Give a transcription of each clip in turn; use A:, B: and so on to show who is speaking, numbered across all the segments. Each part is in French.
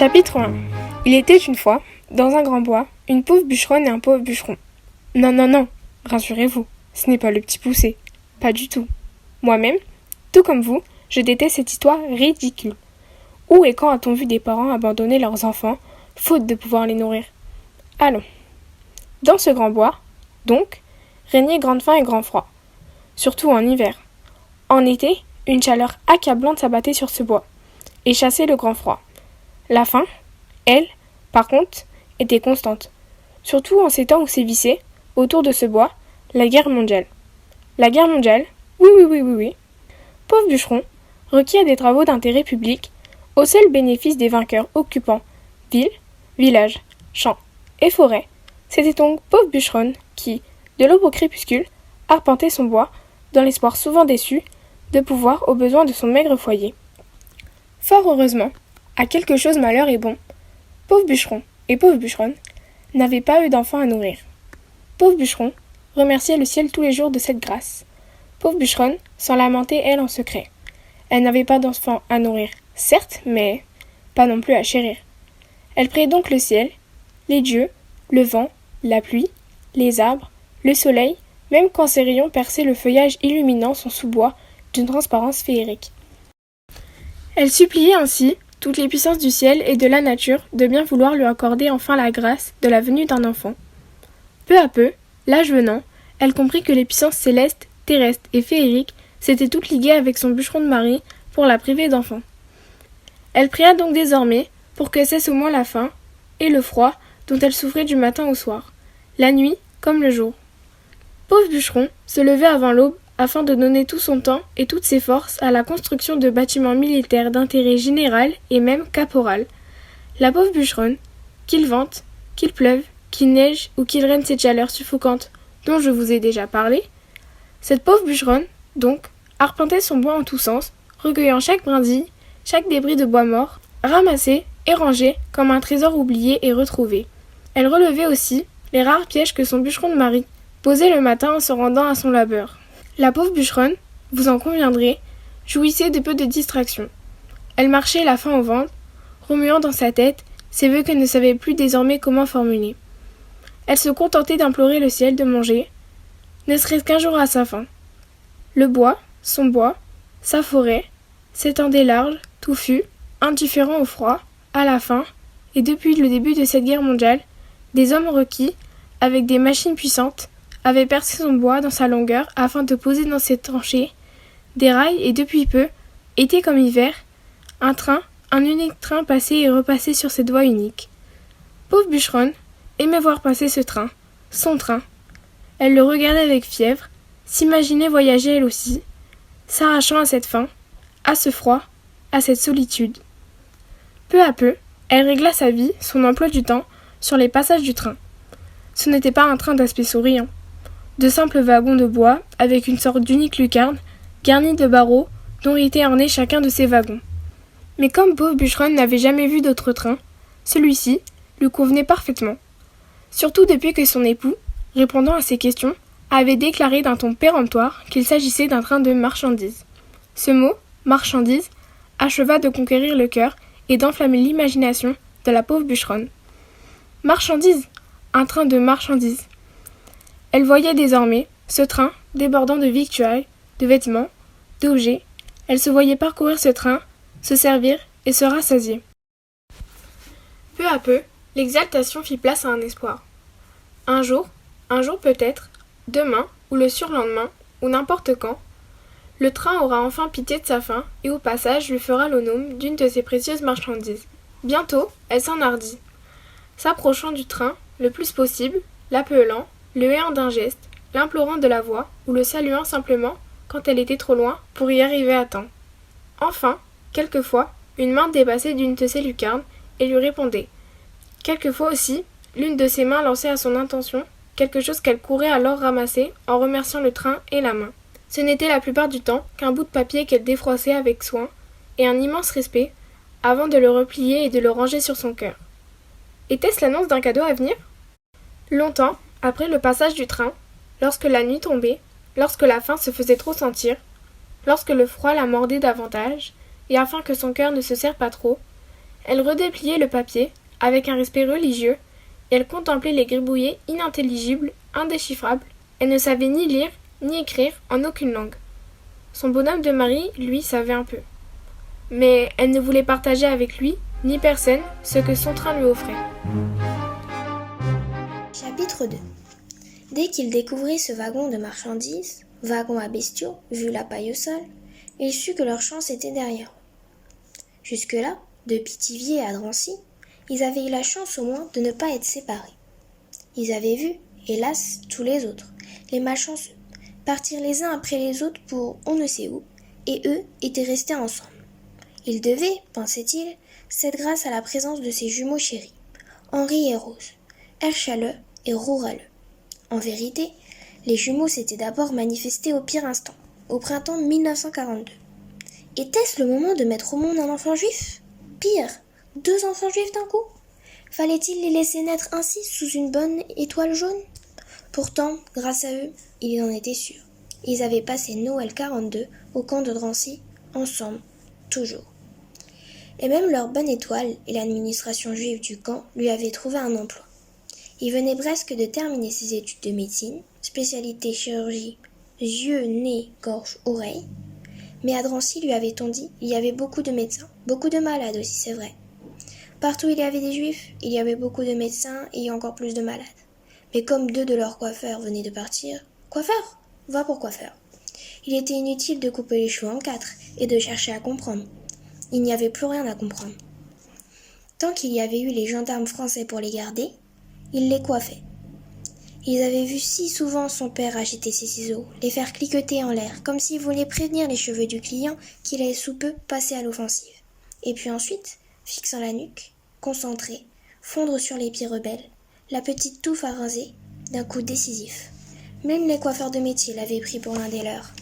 A: Chapitre 1. Il était une fois, dans un grand bois, une pauvre bûcheronne et un pauvre bûcheron. Non, rassurez-vous, ce n'est pas le petit poussé. Pas du tout. Moi-même, tout comme vous, je déteste cette histoire ridicule. Où et quand a-t-on vu des parents abandonner leurs enfants, faute de pouvoir les nourrir? Allons. Dans ce grand bois, donc, régnait grande faim et grand froid. Surtout en hiver. En été, une chaleur accablante s'abattait sur ce bois, et chassait le grand froid. La faim, elle, par contre, était constante. Surtout en ces temps où sévissait, autour de ce bois, la guerre mondiale. La guerre mondiale, oui. Pauvre bûcheron, requis à des travaux d'intérêt public, au seul bénéfice des vainqueurs occupant villes, villages, champs et forêts, c'était donc pauvre bûcheronne qui, de l'aube au crépuscule, arpentait son bois, dans l'espoir souvent déçu de pouvoir aux besoins de son maigre foyer. Fort heureusement, à quelque chose malheur est bon, pauvre bûcheron et pauvre bûcheronne n'avaient pas eu d'enfants à nourrir. Pauvre bûcheron remerciait le ciel tous les jours de cette grâce. Pauvre bûcheronne s'en lamentait elle en secret. Elle n'avait pas d'enfants à nourrir, certes, mais pas non plus à chérir. Elle priait donc le ciel, les dieux, le vent, la pluie, les arbres, le soleil, même quand ses rayons perçaient le feuillage illuminant son sous-bois d'une transparence féerique. Elle suppliait ainsi toutes les puissances du ciel et de la nature de bien vouloir lui accorder enfin la grâce de la venue d'un enfant. Peu à peu, l'âge venant, elle comprit que les puissances célestes, terrestres et féeriques s'étaient toutes liguées avec son bûcheron de mari pour la priver d'enfants. Elle pria donc désormais pour que cesse au moins la faim et le froid dont elle souffrait du matin au soir, la nuit comme le jour. Pauvre bûcheron se levait avant l'aube afin de donner tout son temps et toutes ses forces à la construction de bâtiments militaires d'intérêt général et même caporal. La pauvre bûcheronne, qu'il vente, qu'il pleuve, qu'il neige ou qu'il règne cette chaleur suffocante dont je vous ai déjà parlé, cette pauvre bûcheronne, donc, arpentait son bois en tous sens, recueillant chaque brindille, chaque débris de bois mort, ramassé et rangé comme un trésor oublié et retrouvé. Elle relevait aussi les rares pièges que son bûcheron de mari posait le matin en se rendant à son labeur. La pauvre bûcheronne, vous en conviendrez, jouissait de peu de distraction. Elle marchait la faim au ventre, remuant dans sa tête ses vœux qu'elle ne savait plus désormais comment formuler. Elle se contentait d'implorer le ciel de manger, ne serait-ce qu'un jour à sa faim. Le bois, son bois, sa forêt, s'étendait large, touffu, indifférent au froid, à la faim, et depuis le début de cette guerre mondiale, des hommes requis, avec des machines puissantes, avait percé son bois dans sa longueur afin de poser dans ses tranchées des rails et depuis peu, été comme hiver, un unique train passait et repassait sur cette voie unique. Pauvre bûcheronne aimait voir passer ce train, son train. Elle le regardait avec fièvre, s'imaginait voyager elle aussi, s'arrachant à cette faim, à ce froid, à cette solitude. Peu à peu, elle régla sa vie, son emploi du temps, sur les passages du train. Ce n'était pas un train d'aspect souriant. De simples wagons de bois, avec une sorte d'unique lucarne, garnie de barreaux, dont était orné chacun de ces wagons. Mais comme pauvre bûcheronne n'avait jamais vu d'autre train, celui-ci lui convenait parfaitement. Surtout depuis que son époux, répondant à ses questions, avait déclaré d'un ton péremptoire qu'il s'agissait d'un train de marchandises. Ce mot, marchandise, acheva de conquérir le cœur et d'enflammer l'imagination de la pauvre bûcheronne. Marchandises, un train de marchandises. Elle voyait désormais ce train débordant de victuailles, de vêtements, d'objets. Elle se voyait parcourir ce train, se servir et se rassasier. Peu à peu, l'exaltation fit place à un espoir. Un jour peut-être, demain ou le surlendemain, ou n'importe quand, le train aura enfin pitié de sa faim et au passage lui fera l'onome d'une de ses précieuses marchandises. Bientôt, elle s'enhardit. S'approchant du train, le plus possible, l'appelant, le huant d'un geste, l'implorant de la voix ou le saluant simplement quand elle était trop loin pour y arriver à temps. Enfin, quelquefois, une main dépassait d'une de ses lucarnes et lui répondait. Quelquefois aussi, l'une de ses mains lançait à son intention quelque chose qu'elle courait alors ramasser en remerciant le train et la main. Ce n'était la plupart du temps qu'un bout de papier qu'elle défroissait avec soin et un immense respect avant de le replier et de le ranger sur son cœur. Était-ce l'annonce d'un cadeau à venir ? Longtemps, après le passage du train, lorsque la nuit tombait, lorsque la faim se faisait trop sentir, lorsque le froid la mordait davantage, et afin que son cœur ne se serre pas trop, Elle redépliait le papier, avec un respect religieux, et elle contemplait les gribouillés inintelligibles, indéchiffrables. Elle ne savait ni lire, ni écrire en aucune langue. Son bonhomme de mari, lui, savait un peu. Mais elle ne voulait partager avec lui, ni personne, ce que son train lui offrait.
B: Chapitre 2. Dès qu'il découvrit ce wagon de marchandises, wagon à bestiaux, vu la paille au sol, il sut que leur chance était derrière eux. Jusque-là, de Pithiviers à Drancy, ils avaient eu la chance au moins de ne pas être séparés. Ils avaient vu, hélas, tous les autres, les malchanceux, partir les uns après les autres pour on ne sait où, et eux étaient restés ensemble. Ils devaient, pensait-il, cette grâce à la présence de ses jumeaux chéris, Henri et Rose, Erchaleux et Rouraleux. En vérité, les jumeaux s'étaient d'abord manifestés au pire instant, au printemps 1942. Était-ce le moment de mettre au monde un enfant juif ? Pire, 2 enfants juifs d'un coup ? Fallait-il les laisser naître ainsi sous une bonne étoile jaune ? Pourtant, grâce à eux, il en était sûr. Ils avaient passé Noël 42 au camp de Drancy, ensemble, toujours. Et même leur bonne étoile et l'administration juive du camp lui avaient trouvé un emploi. Il venait presque de terminer ses études de médecine, spécialité chirurgie, yeux, nez, gorge, oreilles. Mais à Drancy, lui avait-on dit, il y avait beaucoup de médecins, beaucoup de malades aussi, c'est vrai. Partout où il y avait des juifs, il y avait beaucoup de médecins et encore plus de malades. Mais comme 2 de leurs coiffeurs venaient de partir, coiffeur, va pour coiffeur. Il était inutile de couper les cheveux en 4 et de chercher à comprendre. Il n'y avait plus rien à comprendre. Tant qu'il y avait eu les gendarmes français pour les garder, il les coiffait. Ils avaient vu si souvent son père agiter ses ciseaux, les faire cliqueter en l'air, comme s'il voulait prévenir les cheveux du client qu'il allait sous peu passer à l'offensive. Et puis ensuite, fixant la nuque, concentré, fondre sur les pieds rebelles, la petite touffe à raser, d'un coup décisif. Même les coiffeurs de métier l'avaient pris pour l'un des leurs.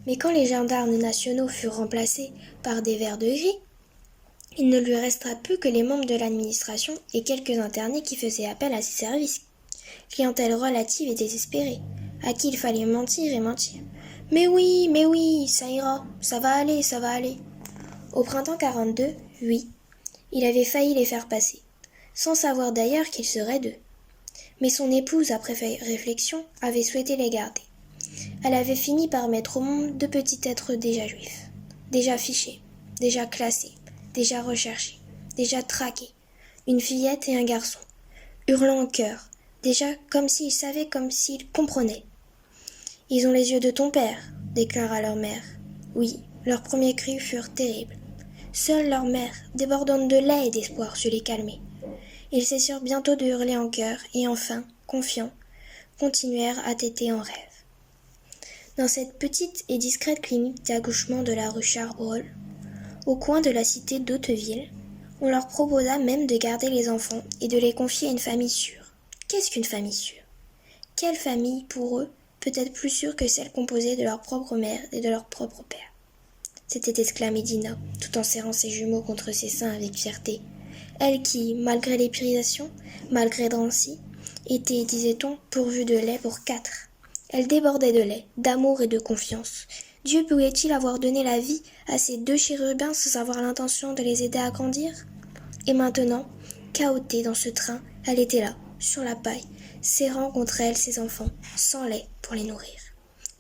B: Mais quand les gendarmes nationaux furent remplacés par des verres de gris, il ne lui restera plus que les membres de l'administration et quelques internés qui faisaient appel à ses services. Clientèle relative et désespérée, à qui il fallait mentir et mentir. Mais oui, ça ira, ça va aller, ça va aller. Au printemps 42, oui, il avait failli les faire passer, sans savoir d'ailleurs qu'ils seraient 2. Mais son épouse, après réflexion, avait souhaité les garder. Elle avait fini par mettre au monde 2 petits êtres déjà juifs, déjà fichés, déjà classés, déjà recherchés, déjà traqués, une fillette et un garçon, hurlant en chœur, déjà comme s'ils savaient, comme s'ils comprenaient. « Ils ont les yeux de ton père », déclara leur mère. Oui, leurs premiers cris furent terribles. Seule leur mère, débordante de lait et d'espoir, sut les calmer. Ils cessèrent bientôt de hurler en chœur et enfin, confiants, continuèrent à téter en rêve. Dans cette petite et discrète clinique d'accouchement de la rue Charbrol, au coin de la cité d'Hauteville, on leur proposa même de garder les enfants et de les confier à une famille sûre. Qu'est-ce qu'une famille sûre ? Quelle famille, pour eux, peut être plus sûre que celle composée de leur propre mère et de leur propre père ? S'était exclamée Dina, tout en serrant ses jumeaux contre ses seins avec fierté. Elle qui, malgré l'épuration, malgré Drancy, était, disait-on, pourvue de lait pour 4. Elle débordait de lait, d'amour et de confiance. Dieu pouvait-il avoir donné la vie à ces 2 chérubins sans avoir l'intention de les aider à grandir ? Et maintenant, cahottée dans ce train, elle était là, sur la paille, serrant contre elle ses enfants, sans lait pour les nourrir.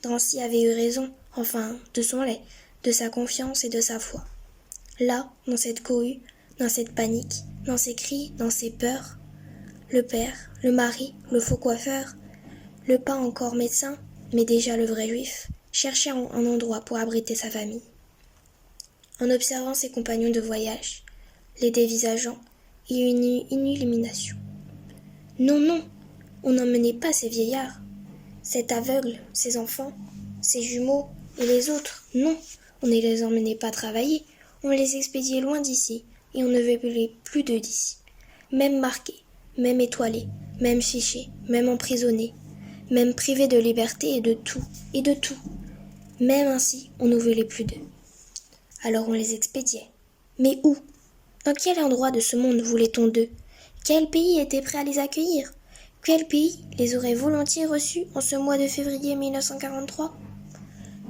B: Drancy avait eu raison, enfin, de son lait, de sa confiance et de sa foi. Là, dans cette cohue, dans cette panique, dans ces cris, dans ces peurs, le père, le mari, le faux coiffeur, le pas encore médecin, mais déjà le vrai juif, cherchait un endroit pour abriter sa famille. En observant ses compagnons de voyage, les dévisageant, il eut une illumination. Non, on n'emmenait pas ces vieillards, cet aveugle, ces enfants, ces jumeaux et les autres, non, on ne les emmenait pas travailler, on les expédiait loin d'ici, et on ne voulait plus d'eux d'ici. Même marqués, même étoilés, même fichés, même emprisonnés, même privés de liberté et de tout. Même ainsi, on ne voulait plus d'eux. Alors on les expédiait. Mais où ? Dans quel endroit de ce monde voulait-on d'eux ? Quel pays était prêt à les accueillir ? Quel pays les aurait volontiers reçus en ce mois de février 1943 ?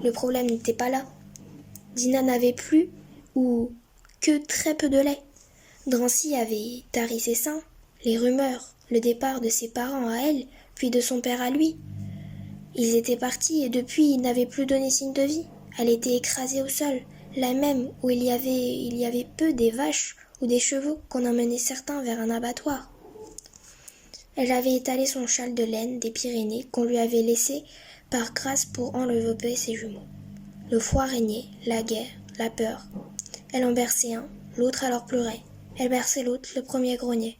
B: Le problème n'était pas là. Dina n'avait plus, ou que très peu de lait. Drancy avait tari ses seins, les rumeurs, le départ de ses parents à elle, puis de son père à lui. Ils étaient partis et depuis ils n'avaient plus donné signe de vie. Elle était écrasée au sol, là même où il y avait peu des vaches ou des chevaux qu'on emmenait certains vers un abattoir. Elle avait étalé son châle de laine des Pyrénées qu'on lui avait laissé par grâce pour envelopper ses jumeaux. Le froid régnait, la guerre, la peur. Elle en berçait un, l'autre alors pleurait. Elle berçait l'autre, le premier grognait.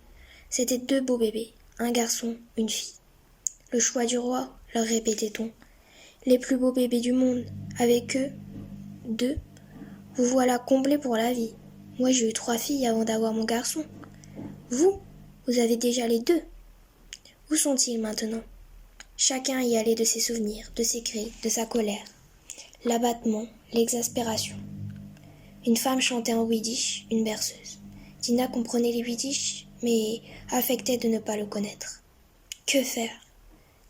B: C'étaient 2 beaux bébés, un garçon, une fille. Le choix du roi, leur répétait-on. Les plus beaux bébés du monde, avec eux, 2. Vous voilà comblés pour la vie. Moi j'ai eu 3 filles avant d'avoir mon garçon. Vous avez déjà les 2. Où sont-ils maintenant? Chacun y allait de ses souvenirs, de ses cris, de sa colère. L'abattement, l'exaspération. Une femme chantait en yiddish, une berceuse. Dina comprenait les yiddish, mais affectait de ne pas le connaître. Que faire?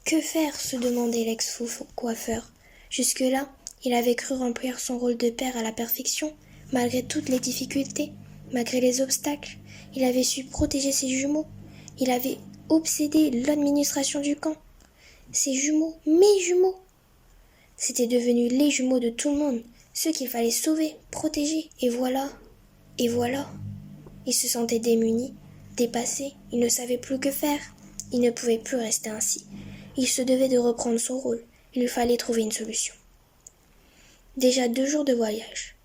B: Que faire? Se demandait l'ex-fou coiffeur. Jusque-là, il avait cru remplir son rôle de père à la perfection, malgré toutes les difficultés, malgré les obstacles. Il avait su protéger ses jumeaux. Il avait obsédé l'administration du camp. Ses jumeaux, mes jumeaux. C'étaient devenus les jumeaux de tout le monde, ceux qu'il fallait sauver, protéger, et voilà. Il se sentait démuni, dépassé, il ne savait plus que faire. Il ne pouvait plus rester ainsi. Il se devait de reprendre son rôle, il lui fallait trouver une solution. Déjà 2 jours de voyage.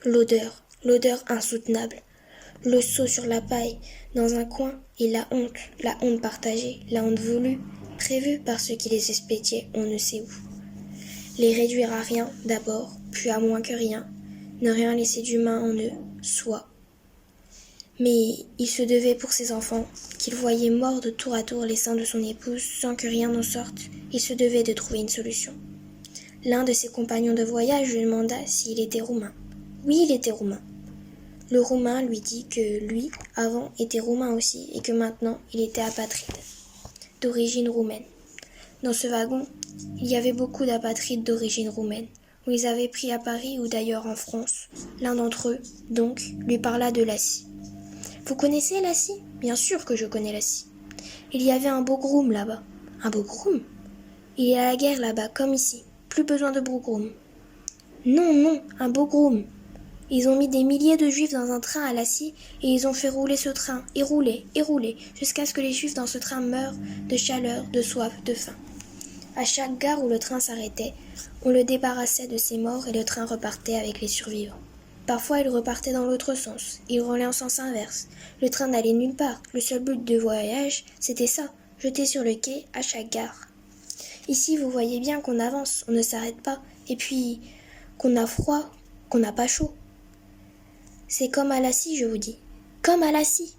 B: L'odeur insoutenable. Le seau sur la paille, dans un coin, et la honte partagée, la honte voulue, prévue par ceux qui les expédiaient on ne sait où. Les réduire à rien d'abord, puis à moins que rien, ne rien laisser d'humain en eux, soit. Mais il se devait pour ses enfants, qu'il voyait morts de tour à tour les seins de son épouse sans que rien n'en sorte, il se devait de trouver une solution. L'un de ses compagnons de voyage lui demanda s'il était roumain. Oui, il était roumain. Le roumain lui dit que lui, avant, était roumain aussi et que maintenant, il était apatride, d'origine roumaine. Dans ce wagon, il y avait beaucoup d'apatrides d'origine roumaine, où ils avaient pris à Paris ou d'ailleurs en France. L'un d'entre eux, donc, lui parla de Lassie. « Vous connaissez Lassie ? Bien sûr que je connais Lassie. Il y avait un beau groom là-bas. Un beau groom ? Il est à la guerre là-bas, comme ici. Plus besoin de beau groom. Non, un beau groom. Ils ont mis des milliers de juifs dans un train à Lassie et ils ont fait rouler ce train, et rouler, jusqu'à ce que les juifs dans ce train meurent de chaleur, de soif, de faim. À chaque gare où le train s'arrêtait, on le débarrassait de ses morts et le train repartait avec les survivants. Parfois, il repartait dans l'autre sens, il roulait en sens inverse. Le train n'allait nulle part, le seul but du voyage, c'était ça, jeter sur le quai à chaque gare. Ici, vous voyez bien qu'on avance, on ne s'arrête pas, et puis qu'on a froid, qu'on n'a pas chaud. C'est comme à Lassie, je vous dis. Comme à Lassie.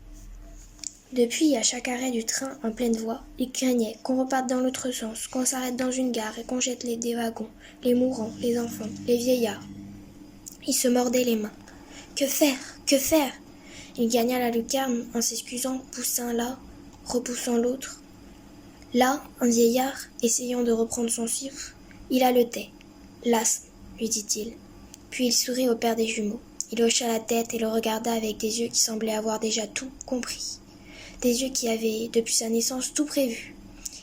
B: Depuis, à chaque arrêt du train, en pleine voie, il craignait qu'on reparte dans l'autre sens, qu'on s'arrête dans une gare et qu'on jette des wagons, les mourants, les enfants, les vieillards. Il se mordait les mains. Que faire? Que faire? Il gagna la lucarne en s'excusant, poussa un là, repoussant l'autre. Là, un vieillard, essayant de reprendre son souffle, il haletait. L'asthme, lui dit-il. Puis il sourit au père des jumeaux. Il hocha la tête et le regarda avec des yeux qui semblaient avoir déjà tout compris. Des yeux qui avaient, depuis sa naissance, tout prévu.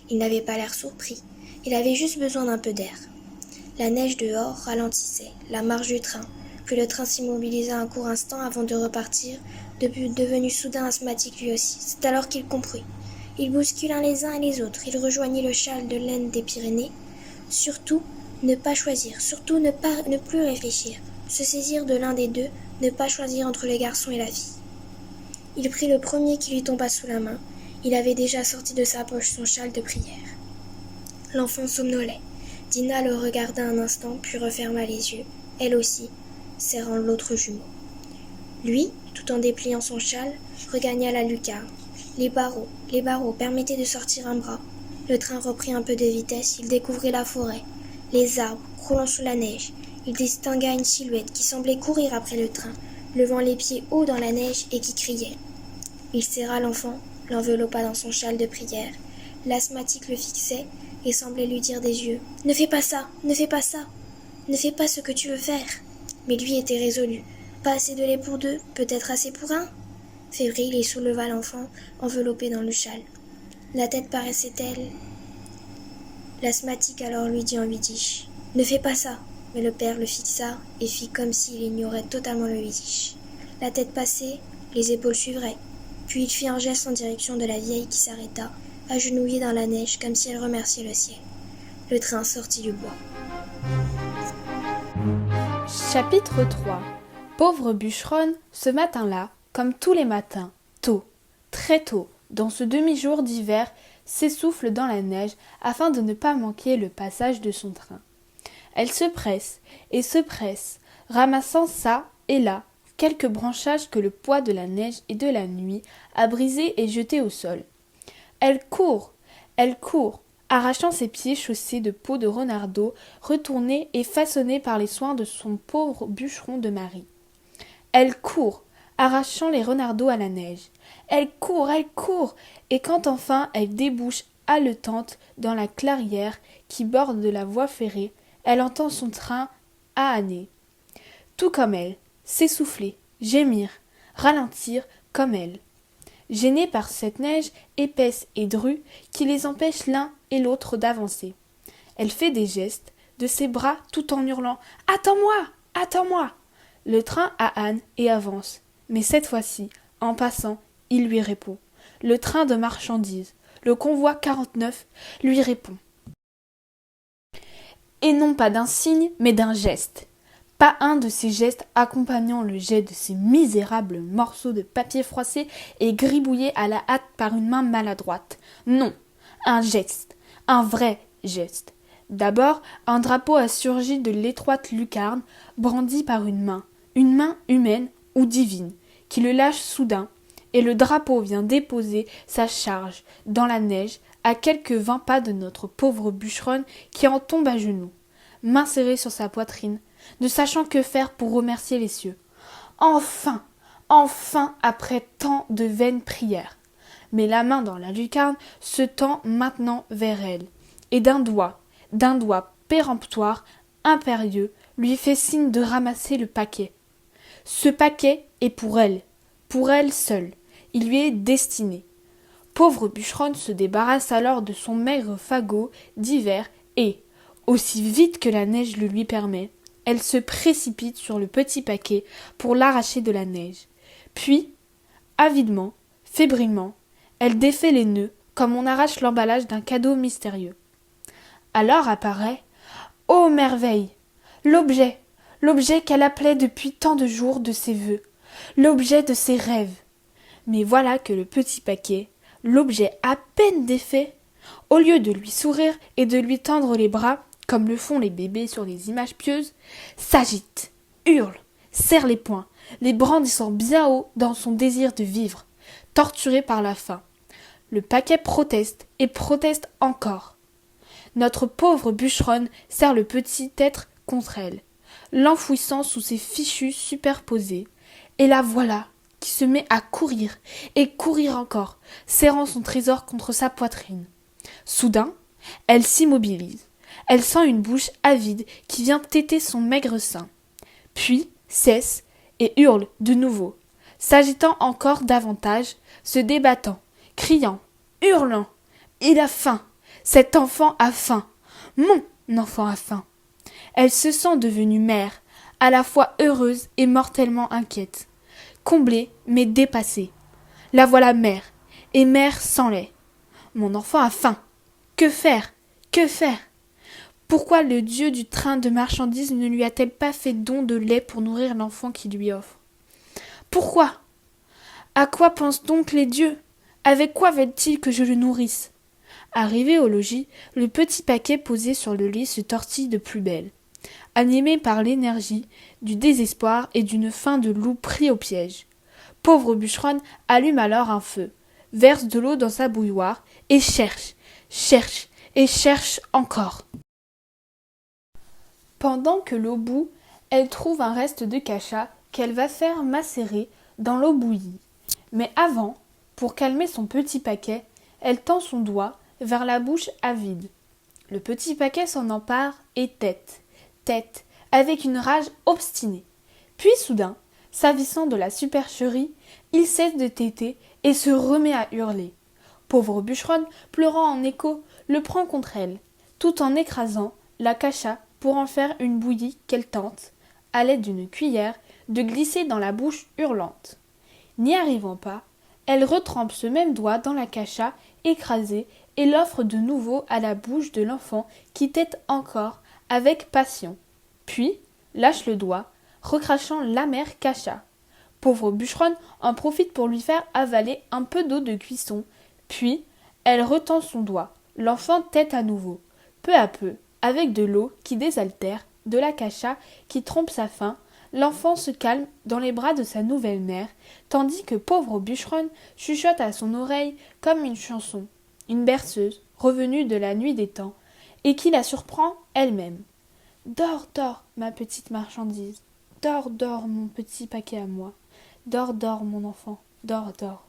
B: Il n'avait pas l'air surpris. Il avait juste besoin d'un peu d'air. La neige dehors ralentissait la marche du train, puis le train s'immobilisa un court instant avant de repartir, devenu soudain asthmatique lui aussi. C'est alors qu'il comprit. Il bouscula les uns et les autres. Il rejoignit le châle de laine des Pyrénées. Surtout, ne pas choisir. Surtout, ne plus réfléchir. Se saisir de l'un des deux, ne pas choisir entre le garçon et la fille. Il prit le premier qui lui tomba sous la main. Il avait déjà sorti de sa poche son châle de prière. L'enfant somnolait. Dina le regarda un instant, puis referma les yeux, elle aussi, serrant l'autre jumeau. Lui, tout en dépliant son châle, regagna la lucarne. Les barreaux permettaient de sortir un bras. Le train reprit un peu de vitesse, il découvrit la forêt, les arbres, croulant sous la neige. Il distingua une silhouette qui semblait courir après le train, levant les pieds hauts dans la neige et qui criait. Il serra l'enfant, l'enveloppa dans son châle de prière. L'asthmatique le fixait et semblait lui dire des yeux « Ne fais pas ça, ne fais pas ça, ne fais pas ce que tu veux faire !» Mais lui était résolu. Pas assez de lait pour 2, peut-être assez pour 1. Fébrile, il souleva l'enfant, enveloppé dans le châle. La tête paraissait-elle l'asthmatique alors lui dit en yiddish. « Ne fais pas ça !» Mais le père le fixa et fit comme s'il ignorait totalement le yiddish. La tête passée, les épaules suivraient. Puis il fit un geste en direction de la vieille qui s'arrêta, agenouillée dans la neige comme si elle remerciait le ciel. Le train sortit du bois.
C: Chapitre 3. Pauvre bûcheronne, ce matin-là, comme tous les matins, tôt, très tôt, dans ce demi-jour d'hiver, s'essouffle dans la neige afin de ne pas manquer le passage de son train. Elle se presse et se presse, ramassant ça et là quelques branchages que le poids de la neige et de la nuit a brisés et jetés au sol. Elle court, arrachant ses pieds chaussés de peau de renardeau, retournés et façonnés par les soins de son pauvre bûcheron de mari. Elle court, arrachant les renardeaux à la neige. Elle court, et quand enfin elle débouche haletante dans la clairière qui borde la voie ferrée, elle entend son train âner. Tout comme elle, s'essouffler, gémir, ralentir comme elle. Gênée par cette neige épaisse et drue qui les empêche l'un et l'autre d'avancer. Elle fait des gestes de ses bras tout en hurlant « Attends-moi, attends-moi !» Le train âne et avance, mais cette fois-ci, en passant, il lui répond. Le train de marchandises, le convoi 49, lui répond. Et non pas d'un signe, mais d'un geste. Pas un de ces gestes accompagnant le jet de ces misérables morceaux de papier froissé et gribouillés à la hâte par une main maladroite. Non, un geste, un vrai geste. D'abord, un drapeau a surgi de l'étroite lucarne, brandi par une main humaine ou divine, qui le lâche soudain, et le drapeau vient déposer sa charge dans la neige à quelques 20 pas de notre pauvre bûcheronne qui en tombe à genoux, main serrée sur sa poitrine, ne sachant que faire pour remercier les cieux. Enfin, après tant de vaines prières. Mais la main dans la lucarne se tend maintenant vers elle, et d'un doigt péremptoire, impérieux, lui fait signe de ramasser le paquet. Ce paquet est pour elle seule, il lui est destiné. Pauvre bûcheronne se débarrasse alors de son maigre fagot d'hiver et, aussi vite que la neige le lui permet, elle se précipite sur le petit paquet pour l'arracher de la neige. Puis, avidement, fébrilement, elle défait les nœuds comme on arrache l'emballage d'un cadeau mystérieux. Alors apparaît, ô merveille, l'objet qu'elle appelait depuis tant de jours de ses vœux, l'objet de ses rêves. Mais voilà que le petit paquet, l'objet à peine défait, au lieu de lui sourire et de lui tendre les bras, comme le font les bébés sur les images pieuses, s'agite, hurle, serre les poings, les brandissant bien haut dans son désir de vivre, torturé par la faim. Le paquet proteste et proteste encore. Notre pauvre bûcheronne serre le petit être contre elle, l'enfouissant sous ses fichus superposés, et la voilà qui se met à courir et courir encore, serrant son trésor contre sa poitrine. Soudain, elle s'immobilise. Elle sent une bouche avide qui vient téter son maigre sein. Puis cesse et hurle de nouveau, s'agitant encore davantage, se débattant, criant, hurlant. Il a faim. Cet enfant a faim. Mon enfant a faim. Elle se sent devenue mère, à la fois heureuse et mortellement inquiète. Comblée, mais dépassée. La voilà mère, et mère sans lait. Mon enfant a faim. Que faire? Que faire? Pourquoi le dieu du train de marchandises ne lui a-t-elle pas fait don de lait pour nourrir l'enfant qu'il lui offre? Pourquoi? À quoi pensent donc les dieux? Avec quoi veulent-ils que je le nourrisse? Arrivé au logis, le petit paquet posé sur le lit se tortille de plus belle. Animé par l'énergie, du désespoir et d'une faim de loup pris au piège. Pauvre bûcheronne allume alors un feu, verse de l'eau dans sa bouilloire et cherche encore. Pendant que l'eau bout, elle trouve un reste de cacha qu'elle va faire macérer dans l'eau bouillie. Mais avant, pour calmer son petit paquet, elle tend son doigt vers la bouche avide. Le petit paquet s'en empare et tète, avec une rage obstinée. Puis soudain, s'avissant de la supercherie, il cesse de téter et se remet à hurler. Pauvre bûcheronne, pleurant en écho, le prend contre elle, tout en écrasant la cacha pour en faire une bouillie qu'elle tente, à l'aide d'une cuillère, de glisser dans la bouche hurlante. N'y arrivant pas, elle retrempe ce même doigt dans la cacha écrasée et l'offre de nouveau à la bouche de l'enfant qui tète encore avec passion. Puis lâche le doigt, recrachant l'amère cacha. Pauvre bûcheronne en profite pour lui faire avaler un peu d'eau de cuisson, puis elle retend son doigt, l'enfant tète à nouveau. Peu à peu, avec de l'eau qui désaltère, de la cacha qui trompe sa faim, l'enfant se calme dans les bras de sa nouvelle mère, tandis que pauvre bûcheronne chuchote à son oreille comme une chanson, une berceuse revenue de la nuit des temps, et qui la surprend elle-même. Dors, dors, ma petite marchandise. Dors, dors, mon petit paquet à moi. Dors, dors, mon enfant. Dors, dors.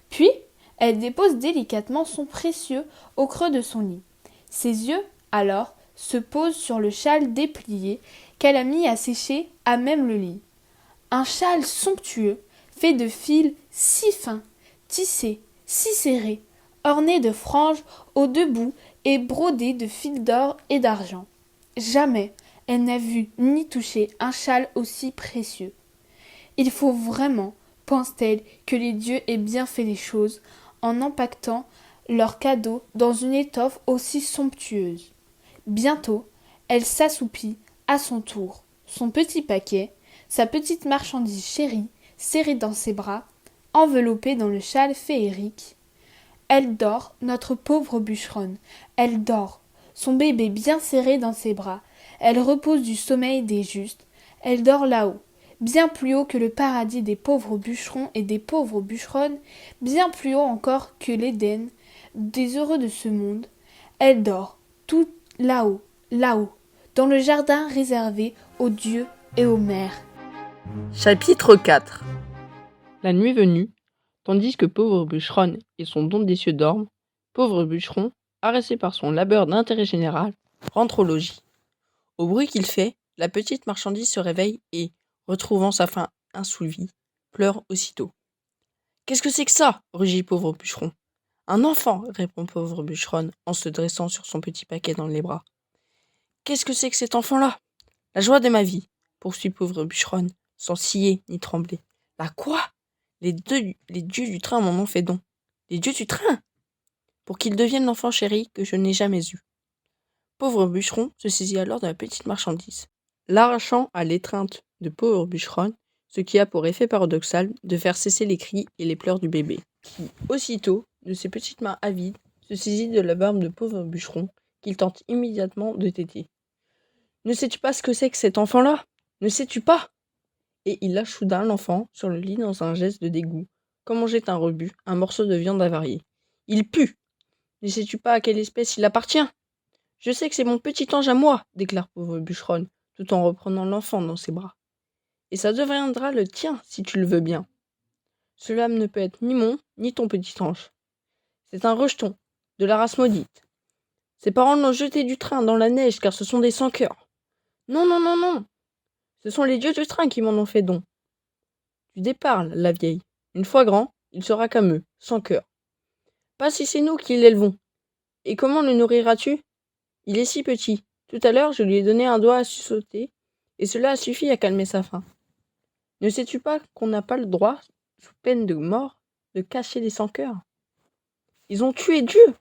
C: Puis, elle dépose délicatement son précieux au creux de son lit. Ses yeux, alors, se posent sur le châle déplié qu'elle a mis à sécher à même le lit. Un châle somptueux, fait de fils si fins, tissés, si serrés, orné de franges aux deux bouts et brodé de fils d'or et d'argent. Jamais elle n'a vu ni touché un châle aussi précieux. Il faut vraiment, pense-t-elle, que les dieux aient bien fait les choses en empaquetant leurs cadeaux dans une étoffe aussi somptueuse. Bientôt, elle s'assoupit à son tour, son petit paquet, sa petite marchandise chérie, serrée dans ses bras, enveloppée dans le châle féerique. Elle dort, notre pauvre bûcheronne, elle dort, son bébé bien serré dans ses bras. Elle repose du sommeil des justes, elle dort là-haut, bien plus haut que le paradis des pauvres bûcherons et des pauvres bûcheronnes, bien plus haut encore que l'Éden des heureux de ce monde. Elle dort, tout là-haut, là-haut, dans le jardin réservé aux dieux et aux mères.
D: Chapitre 4. La nuit venue, tandis que pauvre bûcheronne et son don des cieux dorment, pauvre bûcheron, harassé par son labeur d'intérêt général, rentre au logis. Au bruit qu'il fait, la petite marchandise se réveille et, retrouvant sa faim assouvie, pleure aussitôt. « Qu'est-ce que c'est que ça ?» rugit pauvre bûcheron. « Un enfant !» répond pauvre bûcheronne en se dressant sur son petit paquet dans les bras. « Qu'est-ce que c'est que cet enfant-là ?»« La joie de ma vie !» poursuit pauvre bûcheronne, sans scier ni trembler. « La quoi ? Les dieux du train m'en ont fait don. Les dieux du train ! Pour qu'il devienne l'enfant chéri que je n'ai jamais eu. » Pauvre bûcheron se saisit alors de la petite marchandise, l'arrachant à l'étreinte de pauvre bûcheronne, ce qui a pour effet paradoxal de faire cesser les cris et les pleurs du bébé, qui, aussitôt, de ses petites mains avides, se saisit de la barbe de pauvre bûcheron, qu'il tente immédiatement de téter. « Ne sais-tu pas ce que c'est que cet enfant-là ? Ne sais-tu pas ?» Et il lâche soudain l'enfant sur le lit dans un geste de dégoût, comme on jette un rebut, un morceau de viande avariée. « Il pue ! Ne sais-tu pas à quelle espèce il appartient ? » « Je sais que c'est mon petit ange à moi, » déclare pauvre bûcheronne, tout en reprenant l'enfant dans ses bras. « Et ça deviendra le tien, si tu le veux bien. Cela ne peut être ni mon, ni ton petit ange. C'est un rejeton, de la race maudite. Ses parents l'ont jeté du train dans la neige, car ce sont des sans-cœurs. Non, non, non, non. Ce sont les dieux du train qui m'en ont fait don. Tu déparles, la vieille. Une fois grand, il sera comme eux, sans cœur. Pas si c'est nous qui l'élevons. Et comment le nourriras-tu ? Il est si petit. Tout à l'heure, je lui ai donné un doigt à sauter, et cela a suffi à calmer sa faim. Ne sais-tu pas qu'on n'a pas le droit, sous peine de mort, de cacher les sans-cœurs ? Ils ont tué Dieu.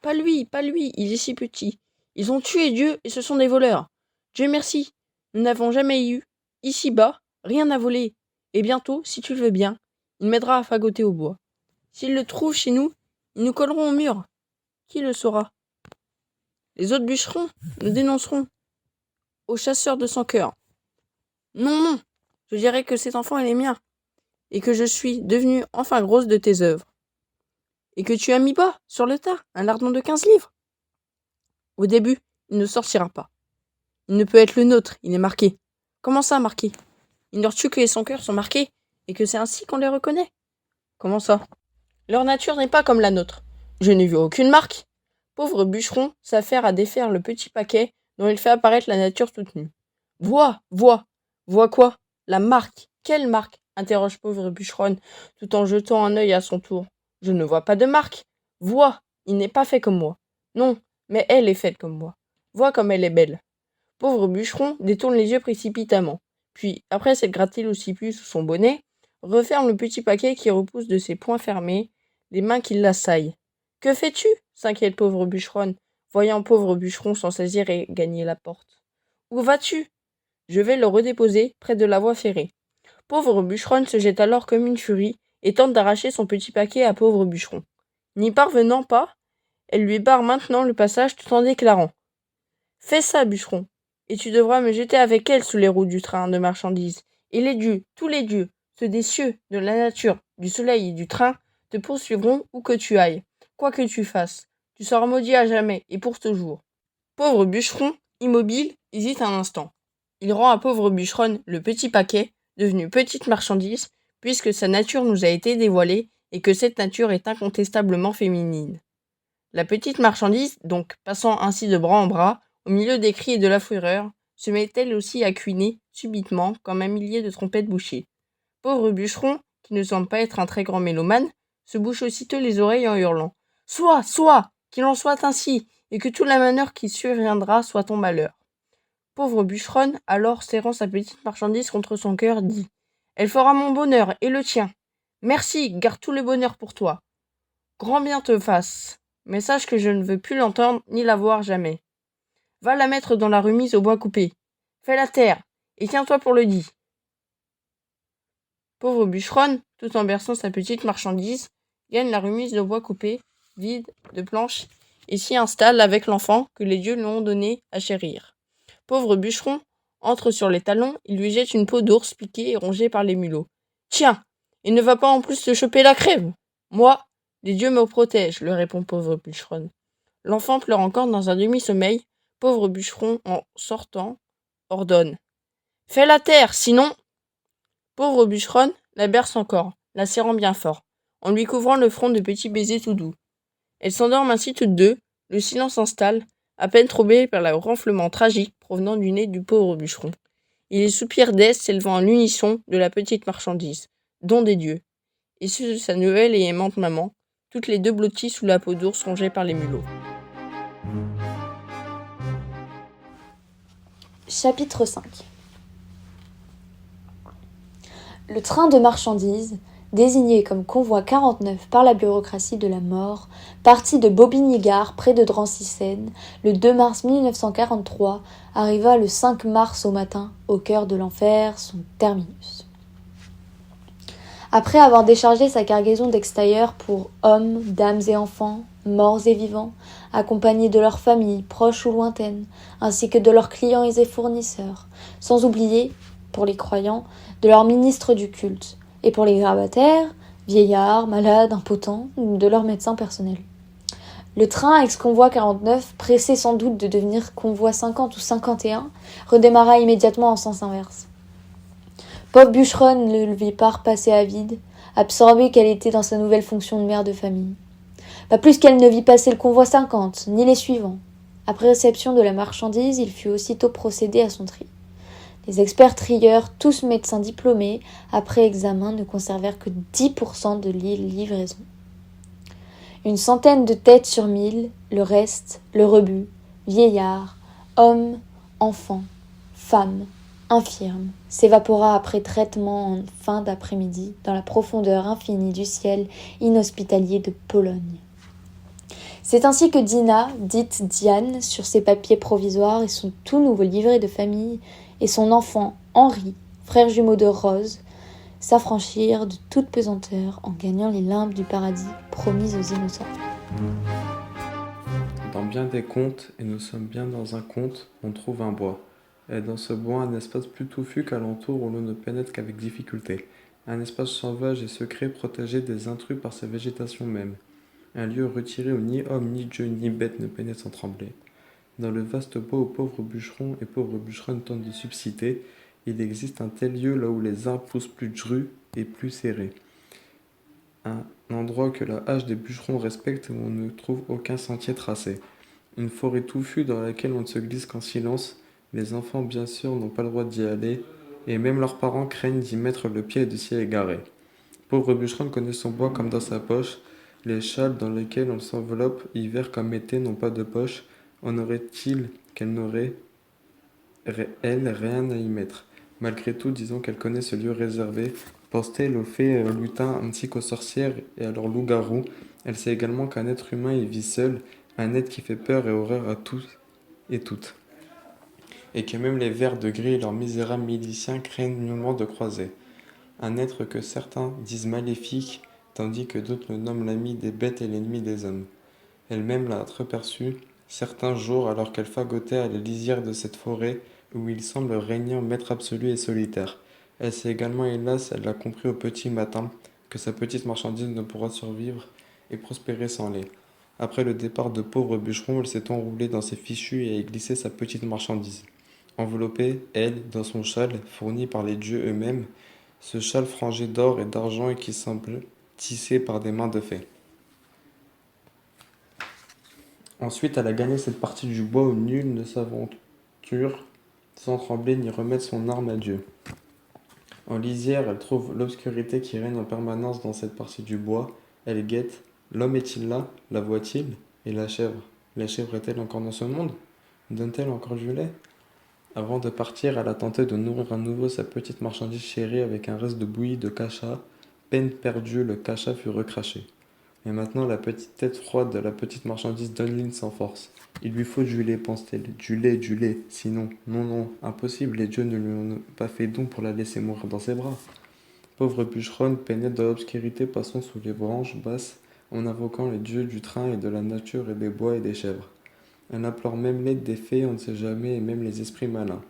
D: Pas lui, il est si petit. Ils ont tué Dieu et ce sont des voleurs. Dieu merci, nous n'avons jamais eu, ici-bas, rien à voler. Et bientôt, si tu le veux bien, il m'aidera à fagoter au bois. S'ils le trouvent chez nous, ils nous colleront au mur. Qui le saura ? Les autres bûcherons nous dénonceront aux chasseurs de sans-cœur. Non, non, je dirais que cet enfant est le mien, et que je suis devenue enfin grosse de tes œuvres, et que tu as mis bas, sur le tas, un lardon de 15 livres. Au début, il ne sortira pas. Il ne peut être le nôtre, il est marqué. Comment ça, marqué ? Ignores-tu que les sans-cœur sont marqués, et que c'est ainsi qu'on les reconnaît ? Comment ça ? Leur nature n'est pas comme la nôtre. Je n'ai vu aucune marque. Pauvre bûcheron s'affaire à défaire le petit paquet dont il fait apparaître la nature toute nue. Vois quoi ? La marque. Quelle marque ? interroge pauvre bûcheronne, tout en jetant un œil à son tour. Je ne vois pas de marque. Vois, il n'est pas fait comme moi. Non, mais elle est faite comme moi. Vois comme elle est belle. Pauvre bûcheron détourne les yeux précipitamment. Puis, après s'être gratté l'occiput sous son bonnet, referme le petit paquet qui repousse de ses poings fermés, les mains qui l'assaillent. Que fais-tu s'inquiète pauvre bûcheronne, voyant pauvre bûcheron s'en saisir et gagner la porte. Où vas-tu? Je vais le redéposer près de la voie ferrée. Pauvre bûcheronne se jette alors comme une furie et tente d'arracher son petit paquet à pauvre bûcheron. N'y parvenant pas, elle lui barre maintenant le passage tout en déclarant: Fais ça, bûcheron, et tu devras me jeter avec elle sous les roues du train de marchandises. Et les dieux, tous les dieux, ceux des cieux, de la nature, du soleil et du train, te poursuivront où que tu ailles. Quoi que tu fasses, tu seras maudit à jamais et pour toujours. Pauvre bûcheron, immobile, hésite un instant. Il rend à pauvre bûcheronne le petit paquet, devenu petite marchandise, puisque sa nature nous a été dévoilée et que cette nature est incontestablement féminine. La petite marchandise, donc, passant ainsi de bras en bras, au milieu des cris et de la fureur, se met elle aussi à cuiner, subitement, comme un millier de trompettes bouchées. Pauvre bûcheron, qui ne semble pas être un très grand mélomane, se bouche aussitôt les oreilles en hurlant: Soit, qu'il en soit ainsi, et que tout la malheur qui surviendra soit ton malheur. Pauvre bûcheronne, alors serrant sa petite marchandise contre son cœur, dit: Elle fera mon bonheur et le tien. Merci, garde tout le bonheur pour toi. Grand bien te fasse, mais sache que je ne veux plus l'entendre ni la voir jamais. Va la mettre dans la remise au bois coupé. Fais-la taire, et tiens-toi pour le dit. Pauvre bûcheronne, tout en berçant sa petite marchandise, gagne la remise de bois coupé, vide, de planches, et s'y installe avec l'enfant que les dieux lui ont donné à chérir. Pauvre bûcheron, entre sur les talons, il lui jette une peau d'ours piquée et rongée par les mulots. Tiens, il ne va pas en plus te choper la crève. Moi, les dieux me protègent, lui répond pauvre bûcheronne. L'enfant pleure encore dans un demi-sommeil. Pauvre bûcheron, en sortant, ordonne: Fais la terre, sinon. Pauvre bûcheronne la berce encore, la serrant bien fort, en lui couvrant le front de petits baisers tout doux. Elles s'endorment ainsi toutes deux, le silence s'installe, à peine troublé par le ronflement tragique provenant du nez du pauvre bûcheron, et les soupirs d'Ès s'élevant à l'unisson de la petite marchandise, don des dieux, et ceux de sa nouvelle et aimante maman, toutes les deux blotties sous la peau d'ours rongée par les mulots.
C: Chapitre 5. Le train de marchandises, désigné comme convoi 49 par la bureaucratie de la mort, parti de Bobigny-Gare près de Drancy-Seine, le 2 mars 1943, arriva le 5 mars au matin, au cœur de l'enfer, son terminus. Après avoir déchargé sa cargaison d'extérieur pour hommes, dames et enfants, morts et vivants, accompagnés de leurs familles, proches ou lointaines, ainsi que de leurs clients et fournisseurs, sans oublier, pour les croyants, de leurs ministres du culte, et pour les grabataires, vieillards, malades, impotents, ou de leurs médecins personnels. Le train ex-convoi 49, pressé sans doute de devenir convoi 50 ou 51, redémarra immédiatement en sens inverse. Pauvre bûcheronne ne le vit pas repasser à vide, absorbée qu'elle était dans sa nouvelle fonction de mère de famille. Pas plus qu'elle ne vit passer le convoi 50, ni les suivants. Après réception de la marchandise, il fut aussitôt procédé à son tri. Les experts trieurs, tous médecins diplômés, après examen ne conservèrent que 10% de livraison. Une centaine de têtes sur 1000, le reste, le rebut, vieillards, hommes, enfants, femmes, infirmes, s'évapora après traitement en fin d'après-midi dans la profondeur infinie du ciel inhospitalier de Pologne. C'est ainsi que Dina, dite Diane, sur ses papiers provisoires et son tout nouveau livret de famille, et son enfant Henri, frère jumeau de Rose, s'affranchirent de toute pesanteur en gagnant les limbes du paradis promis aux innocents.
E: Dans bien des contes, et nous sommes bien dans un conte, on trouve un bois. Et dans ce bois, un espace plus touffu qu'alentour où l'on ne pénètre qu'avec difficulté. Un espace sauvage et secret protégé des intrus par sa végétation même. Un lieu retiré où ni homme, ni dieu, ni bête ne pénètre sans trembler. Dans le vaste bois où pauvres bûcherons et pauvres bûcheronnes tentent de subsister, il existe un tel lieu là où les arbres poussent plus drus et plus serrés. Un endroit que la hache des bûcherons respecte et où on ne trouve aucun sentier tracé. Une forêt touffue dans laquelle on ne se glisse qu'en silence. Les enfants, bien sûr, n'ont pas le droit d'y aller. et même leurs parents craignent d'y mettre le pied et de s'y égarer. Pauvre bûcheronne connaît son bois comme dans sa poche. Les châles dans lesquels on s'enveloppe, hiver comme été, n'ont pas de poche. En aurait-il qu'elle n'aurait, elle, rien à y mettre? Malgré tout, disons qu'elle connaît ce lieu réservé. Pense-t-elle aux fées, aux lutins, ainsi qu'aux sorcières et à leurs loups-garous? Elle sait également qu'un être humain y vit seul, un être qui fait peur et horreur à tous et toutes. Et que même les vers de gris et leurs misérables miliciens craignent nullement de croiser. Un être que certains disent maléfique, tandis que d'autres le nomment l'ami des bêtes et l'ennemi des hommes. Elle-même l'a entreaperçu certains jours alors qu'elle fagotait à la lisière de cette forêt où il semble régner un maître absolu et solitaire. Elle sait également, hélas, elle l'a compris au petit matin, que sa petite marchandise ne pourra survivre et prospérer sans lait. Après le départ de pauvre bûcheron, elle s'est enroulée dans ses fichus et a glissé sa petite marchandise. Enveloppée, elle, dans son châle, fourni par les dieux eux-mêmes, ce châle frangé d'or et d'argent et qui semble tissé par des mains de fées. Ensuite, elle a gagné cette partie du bois où nul ne s'aventure sans trembler ni remettre son arme à Dieu. En lisière, elle trouve l'obscurité qui règne en permanence dans cette partie du bois. Elle guette. L'homme est-il là? La voit-il? Et la chèvre? La chèvre est-elle encore dans ce monde? Donne-t-elle encore du lait? Avant de partir, elle a tenté de nourrir à nouveau sa petite marchandise chérie avec un reste de bouillie de cacha. Peine perdue, le cacha fut recraché. Mais maintenant, la petite tête froide de la petite marchandise donne ligne sans force. Il lui faut du lait, pense-t-elle. Du lait. Sinon, non, impossible, les dieux ne lui ont pas fait don pour la laisser mourir dans ses bras. Pauvre bûcheronne pénètre dans l'obscurité, passant sous les branches basses, en invoquant les dieux du train et de la nature et des bois et des chèvres. Elle implore même l'aide des fées, on ne sait jamais, et même les esprits malins,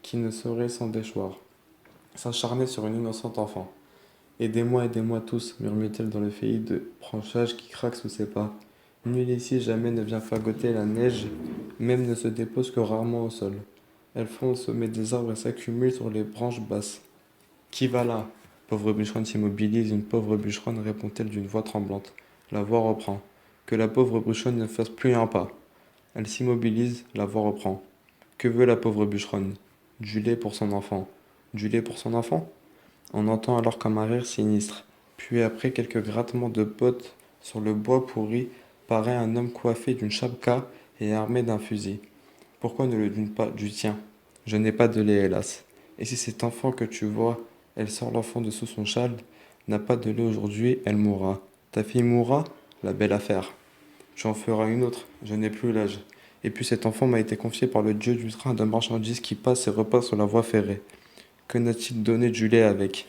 E: qui ne sauraient s'en déchoir, s'acharner sur une innocente enfant. Aidez-moi tous, murmure-t-elle dans le pays de branchages qui craque sous ses pas. Nul ici jamais ne vient fagoter la neige, même ne se dépose que rarement au sol. Elle fond au sommet des arbres et s'accumule sur les branches basses. Qui va là? Pauvre bûcheronne s'immobilise, une pauvre bûcheronne, répond-elle d'une voix tremblante. La voix reprend. Que la pauvre bûcheronne ne fasse plus un pas. Elle s'immobilise, la voix reprend. Que veut la pauvre bûcheronne? Du lait pour son enfant. Du lait pour son enfant? On entend alors comme un rire sinistre. Puis après quelques grattements de bottes sur le bois pourri, paraît un homme coiffé d'une chapka et armé d'un fusil. Pourquoi ne le donne pas du tien? Je n'ai pas de lait, hélas. Et si cet enfant que tu vois, elle sort l'enfant de sous son châle, n'a pas de lait aujourd'hui, elle mourra. Ta fille mourra? La belle affaire. Tu en feras une autre, je n'ai plus l'âge. Et puis cet enfant m'a été confié par le dieu du train de marchandises qui passe et repasse sur la voie ferrée. Que n'a-t-il donné du lait avec?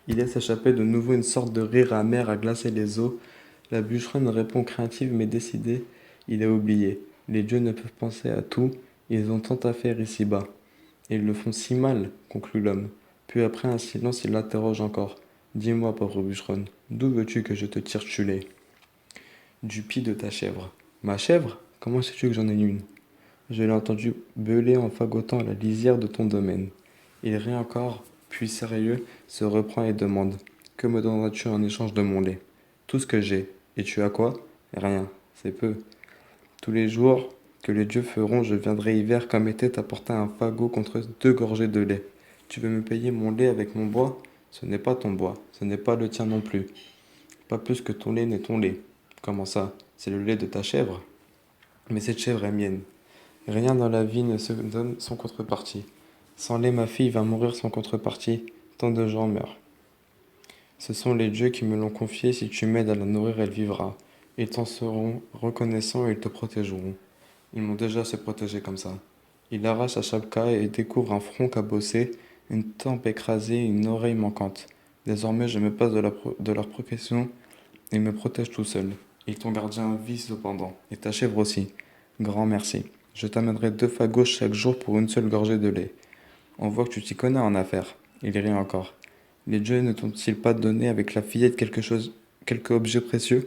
E: Il laisse échapper de nouveau une sorte de rire amer à glacer les os. La bûcheronne répond craintive mais décidée. Il a oublié. Les dieux ne peuvent penser à tout. Ils ont tant à faire ici-bas. Et ils le font si mal, conclut l'homme. Puis après un silence, il l'interroge encore. Dis-moi, pauvre bûcheronne, d'où veux-tu que je te tire du lait? Du pis de ta chèvre. Ma chèvre? Comment sais-tu que j'en ai une? Je l'ai entendu beuler en fagotant à la lisière de ton domaine. Il rit encore, puis sérieux, se reprend et demande. Que me donneras-tu en échange de mon lait? Tout ce que j'ai. Et tu as quoi? Rien, c'est peu. Tous les jours que les dieux feront, je viendrai hiver comme été t'apporter un fagot contre 2 gorgées de lait. Tu veux me payer mon lait avec mon bois? Ce n'est pas ton bois, ce n'est pas le tien non plus. Pas plus que ton lait n'est ton lait. Comment ça? C'est le lait de ta chèvre? Mais cette chèvre est mienne. Rien dans la vie ne se donne sans contrepartie. Sans lait, ma fille va mourir sans contrepartie. Tant de gens meurent. Ce sont les dieux qui me l'ont confiée. Si tu m'aides à la nourrir, elle vivra. Ils t'en seront reconnaissants et ils te protégeront. Ils m'ont déjà se protéger comme ça. Il arrache sa chapka et découvre un front cabossé, une tempe écrasée et une oreille manquante. Désormais, je me passe de leur protection et me protège tout seul. Et ton gardien vit cependant. Et ta chèvre aussi. Grand merci. Je t'amènerai 2 fagots chaque jour pour une seule gorgée de lait. On voit que tu t'y connais en affaires. Il rit encore. Les dieux ne t'ont-ils pas donné avec la fillette quelque objet précieux?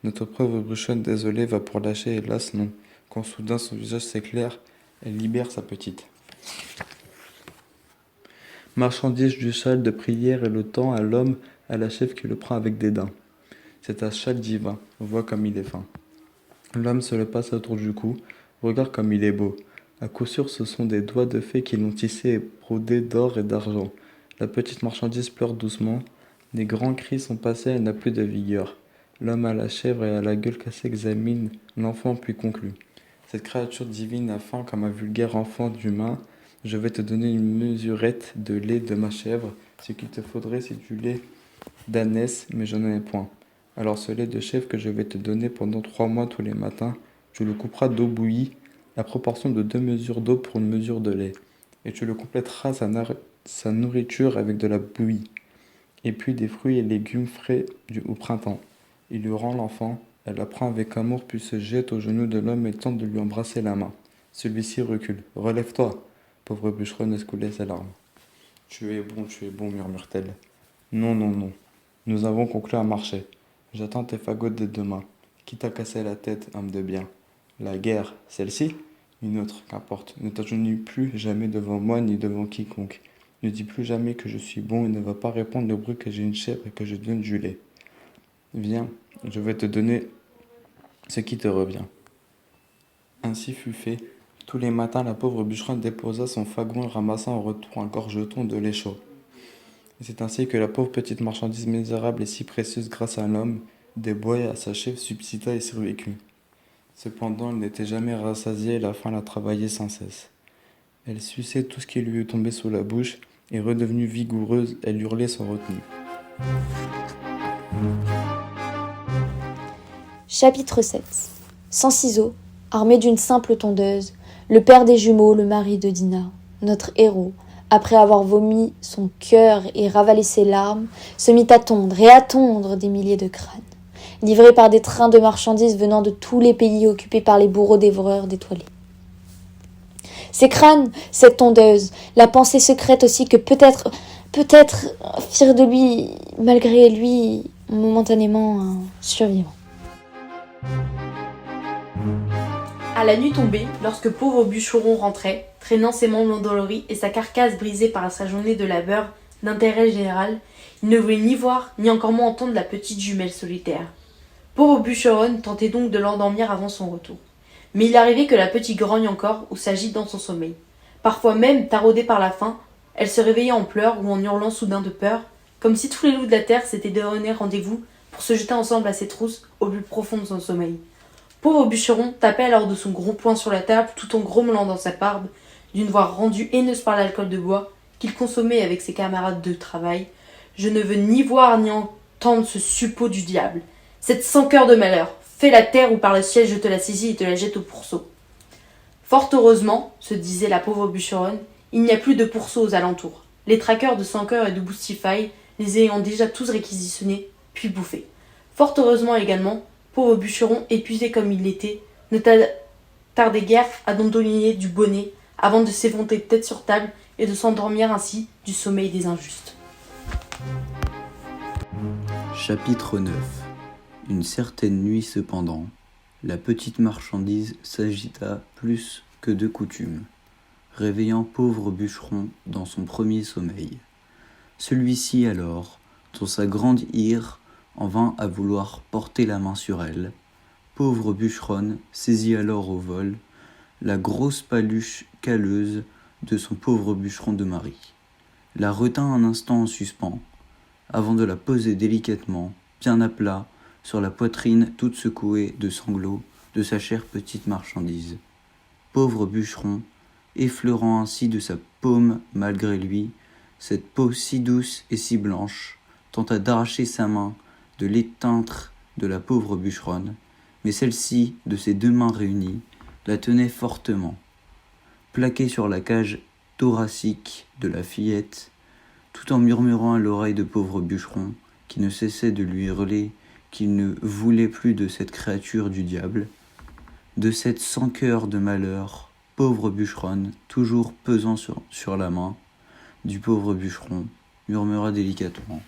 E: Notre pauvre bûcheronne désolée va pour lâcher, hélas non. Quand soudain son visage s'éclaire, elle libère sa petite. Marchandise du châle de prière et le temps à l'homme, à la chèvre qui le prend avec dédain. C'est un châle on voit comme il est fin. L'homme se le passe autour du cou, regarde comme il est beau. À coup sûr, ce sont des doigts de fée qui l'ont tissé et brodé d'or et d'argent. La petite marchandise pleure doucement. Les grands cris sont passés, elle n'a plus de vigueur. L'homme à la chèvre et à la gueule cassée examine l'enfant puis conclut. Cette créature divine a faim comme un vulgaire enfant d'humain. Je vais te donner une mesurette de lait de ma chèvre. Ce qu'il te faudrait, c'est du lait d'ânesse, mais je n'en ai point. Alors ce lait de chèvre que je vais te donner pendant 3 mois tous les matins, tu le couperas d'eau bouillie, la proportion de 2 mesures d'eau pour une mesure de lait. Et tu le compléteras sa nourriture avec de la bouillie, et puis des fruits et légumes frais au printemps. Il lui rend l'enfant, elle la prend avec amour puis se jette aux genoux de l'homme et tente de lui embrasser la main. Celui-ci recule. Relève-toi. Pauvre bûcheronne escoulait ses larmes. Tu es bon, murmure-t-elle. Non, non, non. Nous avons conclu un marché. J'attends tes fagots dès demain. Qui t'a cassé la tête, homme de bien? La guerre, celle-ci? Une autre, qu'importe. Ne t'agenouille plus jamais devant moi ni devant quiconque. Ne dis plus jamais que je suis bon et ne va pas répondre le bruit que j'ai une chèvre et que je donne du lait. Viens, je vais te donner ce qui te revient. Ainsi fut fait. Tous les matins, la pauvre bûcheronne déposa son fagon et ramassa en retour un gorgeton de lait chaud. Et c'est ainsi que la pauvre petite marchandise misérable et si précieuse grâce à l'homme, des bois et à sa chèvre subsista et survécut. Cependant, elle n'était jamais rassasiée et la faim la travaillait sans cesse. Elle suçait tout ce qui lui tombait sous la bouche, et redevenue vigoureuse, elle hurlait sans retenue.
B: Chapitre 7. Sans ciseaux, armé d'une simple tondeuse, le père des jumeaux, le mari de Dina, notre héros, après avoir vomi son cœur et ravalé ses larmes, se mit à tondre et à tondre des milliers de crânes, livrés par des trains de marchandises venant de tous les pays occupés par les bourreaux dévoreurs d'étoilés. Ces crânes, cette tondeuse, la pensée secrète aussi que peut-être firent de lui, malgré lui, momentanément un survivant.
C: À la nuit tombée, lorsque pauvre bûcheron rentrait, traînant ses membres endoloris et sa carcasse brisée par sa journée de labeur d'intérêt général, il ne voulait ni voir, ni encore moins entendre la petite jumelle solitaire. Pauvre bûcheronne tentait donc de l'endormir avant son retour. Mais il arrivait que la petite grogne encore ou s'agite dans son sommeil. Parfois même, taraudée par la faim, elle se réveillait en pleurs ou en hurlant soudain de peur, comme si tous les loups de la terre s'étaient donné rendez-vous pour se jeter ensemble à ses trousses au plus profond de son sommeil. Pauvre bûcheron tapait alors de son gros poing sur la table tout en grommelant dans sa barbe, d'une voix rendue haineuse par l'alcool de bois qu'il consommait avec ses camarades de travail. Je ne veux ni voir ni entendre ce suppôt du diable. Cette sans cœur de malheur, fais la terre ou par le ciel je te la saisis et te la jette au pourceau. Fort heureusement, se disait la pauvre bûcheronne, il n'y a plus de pourceaux aux alentours. Les traqueurs de sans cœur et de Boostify les ayant déjà tous réquisitionnés, puis bouffés. Fort heureusement également, pauvre bûcheron, épuisé comme il l'était, ne tardait guère à dondoliner du bonnet avant de s'éventrer tête sur table et de s'endormir ainsi du sommeil des injustes.
F: Chapitre 9. Une certaine nuit cependant, la petite marchandise s'agita plus que de coutume, réveillant pauvre bûcheron dans son premier sommeil. Celui-ci alors, dans sa grande ire, en vint à vouloir porter la main sur elle. Pauvre bûcheronne saisit alors au vol la grosse paluche calleuse de son pauvre bûcheron de mari, la retint un instant en suspens, avant de la poser délicatement, bien à plat, sur la poitrine toute secouée de sanglots de sa chère petite marchandise. Pauvre bûcheron, effleurant ainsi de sa paume malgré lui, cette peau si douce et si blanche, tenta d'arracher sa main, de l'éteindre de la pauvre bûcheronne, mais celle-ci, de ses 2 mains réunies, la tenait fortement. Plaquée sur la cage thoracique de la fillette, tout en murmurant à l'oreille de pauvre bûcheron, qui ne cessait de lui hurler qu'il ne voulait plus de cette créature du diable, de cette sans cœur de malheur, pauvre bûcheronne, toujours pesant sur la main du pauvre bûcheron, murmura délicatement.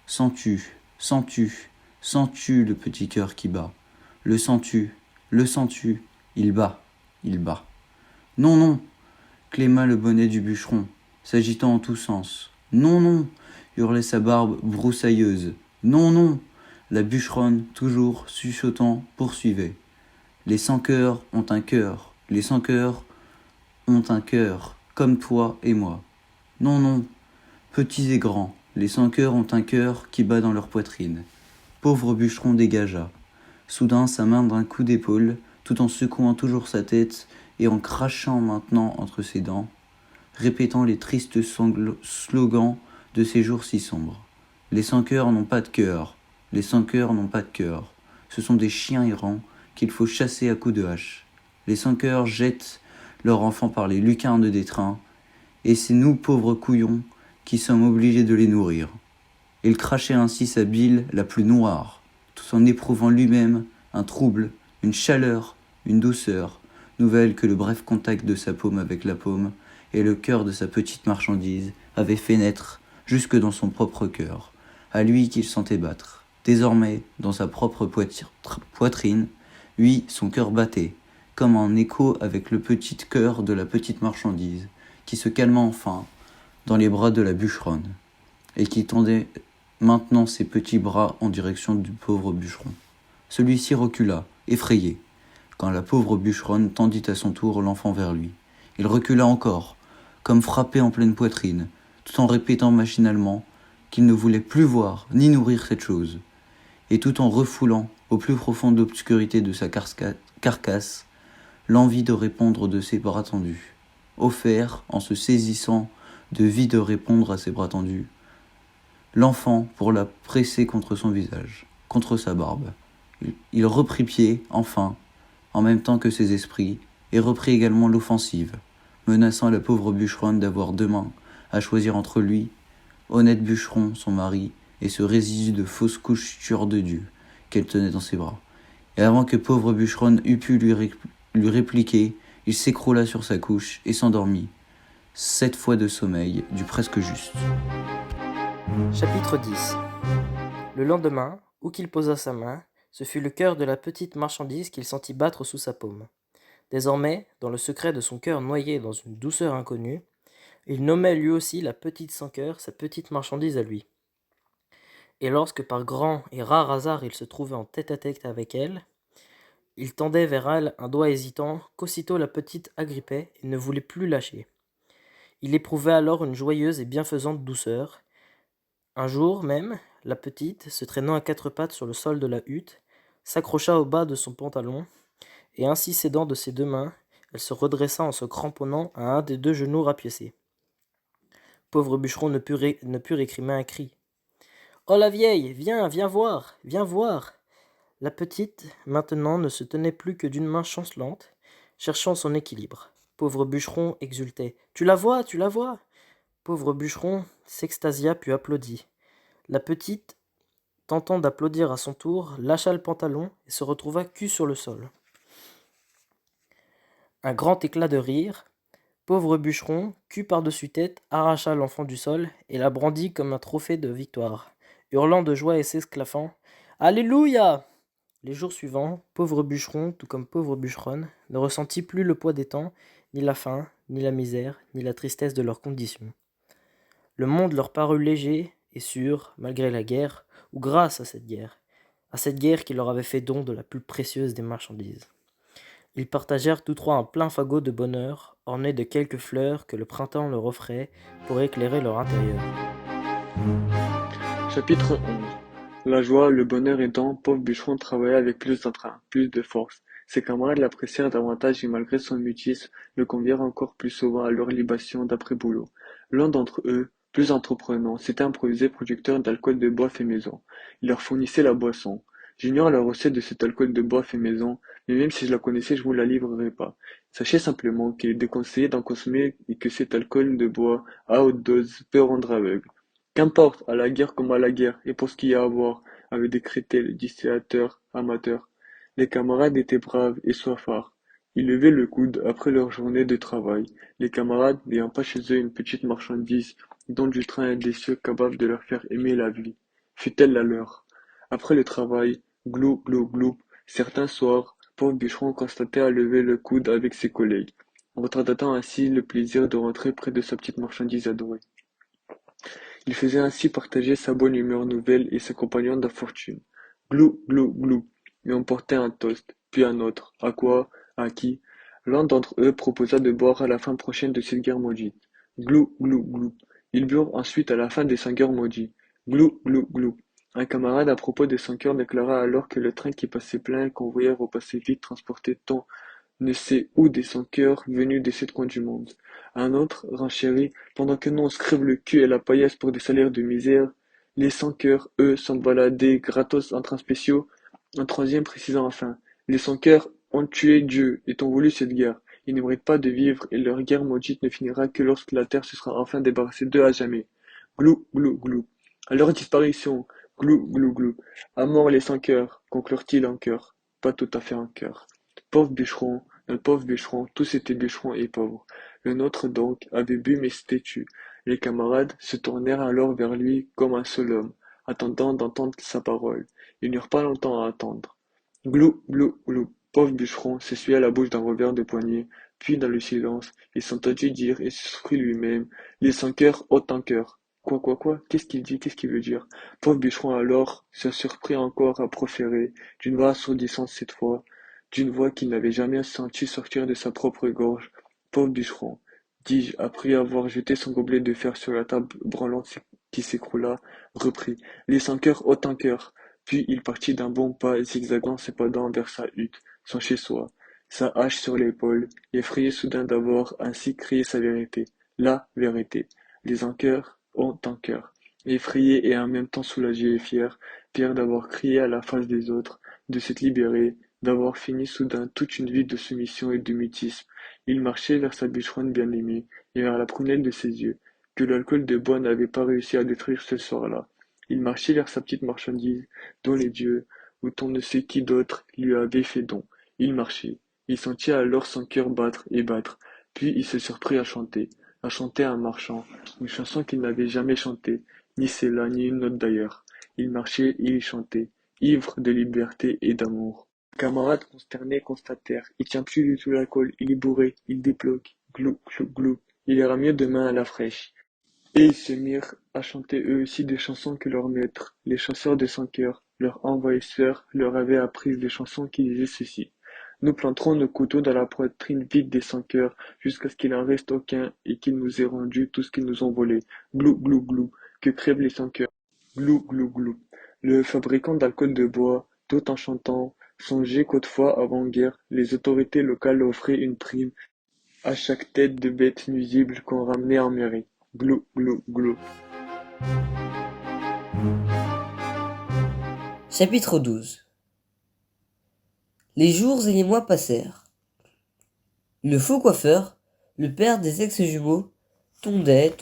F: Sens-tu, sens-tu, sens-tu le petit cœur qui bat? Le sens-tu, il bat, il bat. Non, non, cléma le bonnet du bûcheron, s'agitant en tous sens. Non, non, hurlait sa barbe broussailleuse. Non, non, la bûcheronne, toujours chuchotant, poursuivait. Les sans-cœurs ont un cœur, les sans-cœurs ont un cœur, comme toi et moi. Non, non, petits et grands, les sans-cœurs ont un cœur qui bat dans leur poitrine. Pauvre bûcheron dégagea. Soudain sa main d'un coup d'épaule, tout en secouant toujours sa tête et en crachant maintenant entre ses dents, répétant les tristes slogans de ces jours si sombres. Les sans-cœurs n'ont pas de cœur, les sans-cœurs n'ont pas de cœur. Ce sont des chiens errants qu'il faut chasser à coups de hache. Les sans-cœurs jettent leurs enfants par les lucarnes des trains, et c'est nous, pauvres couillons, qui sommes obligés de les nourrir. Il crachait ainsi sa bile la plus noire, tout en éprouvant lui-même un trouble, une chaleur, une douceur, nouvelle que le bref contact de sa paume avec la paume et le cœur de sa petite marchandise avait fait naître jusque dans son propre cœur, à lui qu'il sentait battre. Désormais, dans sa propre poitrine, lui, son cœur battait, comme en écho avec le petit cœur de la petite marchandise, qui se calma enfin dans les bras de la bûcheronne, et qui tendait maintenant ses petits bras en direction du pauvre bûcheron. Celui-ci recula, effrayé, quand la pauvre bûcheronne tendit à son tour l'enfant vers lui. Il recula encore, comme frappé en pleine poitrine, tout en répétant machinalement qu'il ne voulait plus voir ni nourrir cette chose, et tout en refoulant, au plus profond obscurité de sa carcasse, l'envie de répondre de ses bras tendus, offert en se saisissant de vie de répondre à ses bras tendus, l'enfant pour la presser contre son visage, contre sa barbe. Il reprit pied, enfin, en même temps que ses esprits, et reprit également l'offensive, menaçant la pauvre bûcheronne d'avoir demain à choisir entre lui, honnête bûcheron, son mari, et ce résidu de fausse couture de Dieu qu'elle tenait dans ses bras. Et avant que pauvre bûcheronne eût pu lui répliquer, il s'écroula sur sa couche et s'endormit, 7 fois de sommeil du presque juste.
G: Chapitre 10. Le lendemain, où qu'il posa sa main, ce fut le cœur de la petite marchandise qu'il sentit battre sous sa paume. Désormais, dans le secret de son cœur noyé dans une douceur inconnue, il nommait lui aussi la petite sans cœur, sa petite marchandise à lui. Et lorsque par grand et rare hasard il se trouvait en tête-à-tête avec elle, il tendait vers elle un doigt hésitant qu'aussitôt la petite agrippait et ne voulait plus lâcher. Il éprouvait alors une joyeuse et bienfaisante douceur. Un jour même, la petite, se traînant à quatre pattes sur le sol de la hutte, s'accrocha au bas de son pantalon, et ainsi s'aidant de ses deux mains, elle se redressa en se cramponnant à un des deux genoux rapiécés. Pauvre bûcheron ne put récrimer un cri. « Oh la vieille, viens voir, viens voir !» La petite, maintenant, ne se tenait plus que d'une main chancelante, cherchant son équilibre. Pauvre bûcheron exultait. « Tu la vois, tu la vois !» Pauvre bûcheron s'extasia puis applaudit. La petite, tentant d'applaudir à son tour, lâcha le pantalon et se retrouva cul sur le sol. Un grand éclat de rire. Pauvre bûcheron, cul par-dessus tête, arracha l'enfant du sol et la brandit comme un trophée de victoire, hurlant de joie et s'esclaffant « Alléluia !» Les jours suivants, pauvre bûcheron, tout comme pauvre bûcheronne, ne ressentit plus le poids des temps, ni la faim, ni la misère, ni la tristesse de leurs conditions. Le monde leur parut léger et sûr, malgré la guerre, ou grâce à cette guerre qui leur avait fait don de la plus précieuse des marchandises. Ils partagèrent tous trois un plein fagot de bonheur, orné de quelques fleurs que le printemps leur offrait pour éclairer leur intérieur.
H: Chapitre 11. La joie, le bonheur aidant, pauvre bûcheron travailla avec plus d'entrain, plus de force. Ses camarades l'apprécièrent davantage et malgré son mutisme, le convièrent encore plus souvent à leur libation d'après-boulot. L'un d'entre eux, plus entreprenant, s'était improvisé producteur d'alcool de bois fait maison. Il leur fournissait la boisson. J'ignore la recette de cet alcool de bois fait maison, mais même si je la connaissais, je vous la livrerai pas. Sachez simplement qu'il est déconseillé d'en consommer et que cet alcool de bois à haute dose peut rendre aveugle. Qu'importe, à la guerre comme à la guerre, et pour ce qu'il y a à boire, avait décrété le distillateur amateur. Les camarades étaient braves et soifards. Ils levaient le coude après leur journée de travail, les camarades n'ayant pas chez eux une petite marchandise dont du train indécieux capable de leur faire aimer la vie, fût-elle la leur. Après le travail, glou, glou, glou, certains soirs, pauvre bûcheron constatait à lever le coude avec ses collègues, retardant ainsi le plaisir de rentrer près de sa petite marchandise adorée. Il faisait ainsi partager sa bonne humeur nouvelle et ses compagnons d'infortune. Glou, glou, glou, et on portait un toast, puis un autre. À quoi? À qui? L'un d'entre eux proposa de boire à la fin prochaine de cette guerre maudite. Glou, glou, glou. Ils burent ensuite à la fin des 5 heures maudits. Glou, glou, glou. Un camarade à propos des 5 heures déclara alors que le train qui passait plein convoyait repassait vite transportait tant ne sait où des sans-cœurs venus des 7 coins du monde. Un autre renchérit, pendant que nous on se crève le cul et la paillasse pour des salaires de misère, les sans-cœurs, eux, s'en baladaient gratos en trains spéciaux. Un troisième précisant enfin, les sans-cœurs ont tué Dieu et ont voulu cette guerre. Ils ne méritent pas de vivre et leur guerre maudite ne finira que lorsque la terre se sera enfin débarrassée d'eux à jamais. Glou, glou, glou. À leur disparition, glou, glou, glou. À mort les sans-cœurs, conclurent-ils en chœur. Pas tout à fait en chœur. Pauvre bûcheron, notre pauvre bûcheron, tous étaient bûcherons et pauvres. Le nôtre donc avait bu mais s'était tu. Les camarades se tournèrent alors vers lui comme un seul homme, attendant d'entendre sa parole. Ils n'eurent pas longtemps à attendre. Glou, glou, glou. Pauvre bûcheron s'essuya la bouche d'un revers de poignet, puis dans le silence, il s'entendit dire et se sourit lui-même, les sans-cœurs ont un cœur. Quoi, qu'est-ce qu'il dit, qu'est-ce qu'il veut dire? Pauvre bûcheron alors se surprit encore à proférer, d'une voix assourdissante cette fois, d'une voix qu'il n'avait jamais senti sortir de sa propre gorge. Pauvre bûcheron, dis-je, après avoir jeté son gobelet de fer sur la table branlante qui s'écroula, reprit, les sans-cœurs ont un cœur. Puis il partit d'un bon pas, zigzagant ses pas dents vers sa hutte, son chez-soi, sa hache sur l'épaule, effrayé soudain d'avoir ainsi crié sa vérité. La vérité. Les enquêteurs ont un cœur. Effrayé et en même temps soulagé et fier d'avoir crié à la face des autres, de s'être libéré, d'avoir fini soudain toute une vie de soumission et de mutisme, il marchait vers sa bûcheronne bien-aimée et vers la prunelle de ses yeux, que l'alcool de bois n'avait pas réussi à détruire ce soir-là. Il marchait vers sa petite marchandise, dont les dieux, ou on ne sait qui d'autre, lui avait fait don. Il marchait. Il sentit alors son cœur battre et battre. Puis il se surprit à chanter en marchant, une chanson qu'il n'avait jamais chantée, ni celle-là, ni une autre d'ailleurs. Il marchait et il chantait, ivre de liberté et d'amour. Les camarades consternés constatèrent, il tient plus du tout l'alcool, il est bourré, il débloque, glou, glou, glou. Il ira mieux demain à la fraîche. Et ils se mirent à chanter eux aussi des chansons que leur maître, les chasseurs de sans-cœur, leur envahisseur, leur avaient apprises des chansons qui disaient ceci. Nous planterons nos couteaux dans la poitrine vide des sans-cœurs, jusqu'à ce qu'il n'en reste aucun et qu'ils nous aient rendu tout ce qu'ils nous ont volé. Glou, glou, glou, que crèvent les sans-cœurs. Glou, glou, glou. Le fabricant d'alcool de bois, tout en chantant, songeait qu'autrefois, avant-guerre, les autorités locales offraient une prime à chaque tête de bête nuisible qu'on ramenait en mairie. Glou, glou, glou.
I: Chapitre 12. Les jours et les mois passèrent. Le faux coiffeur, le père des ex-jumeaux, tondait,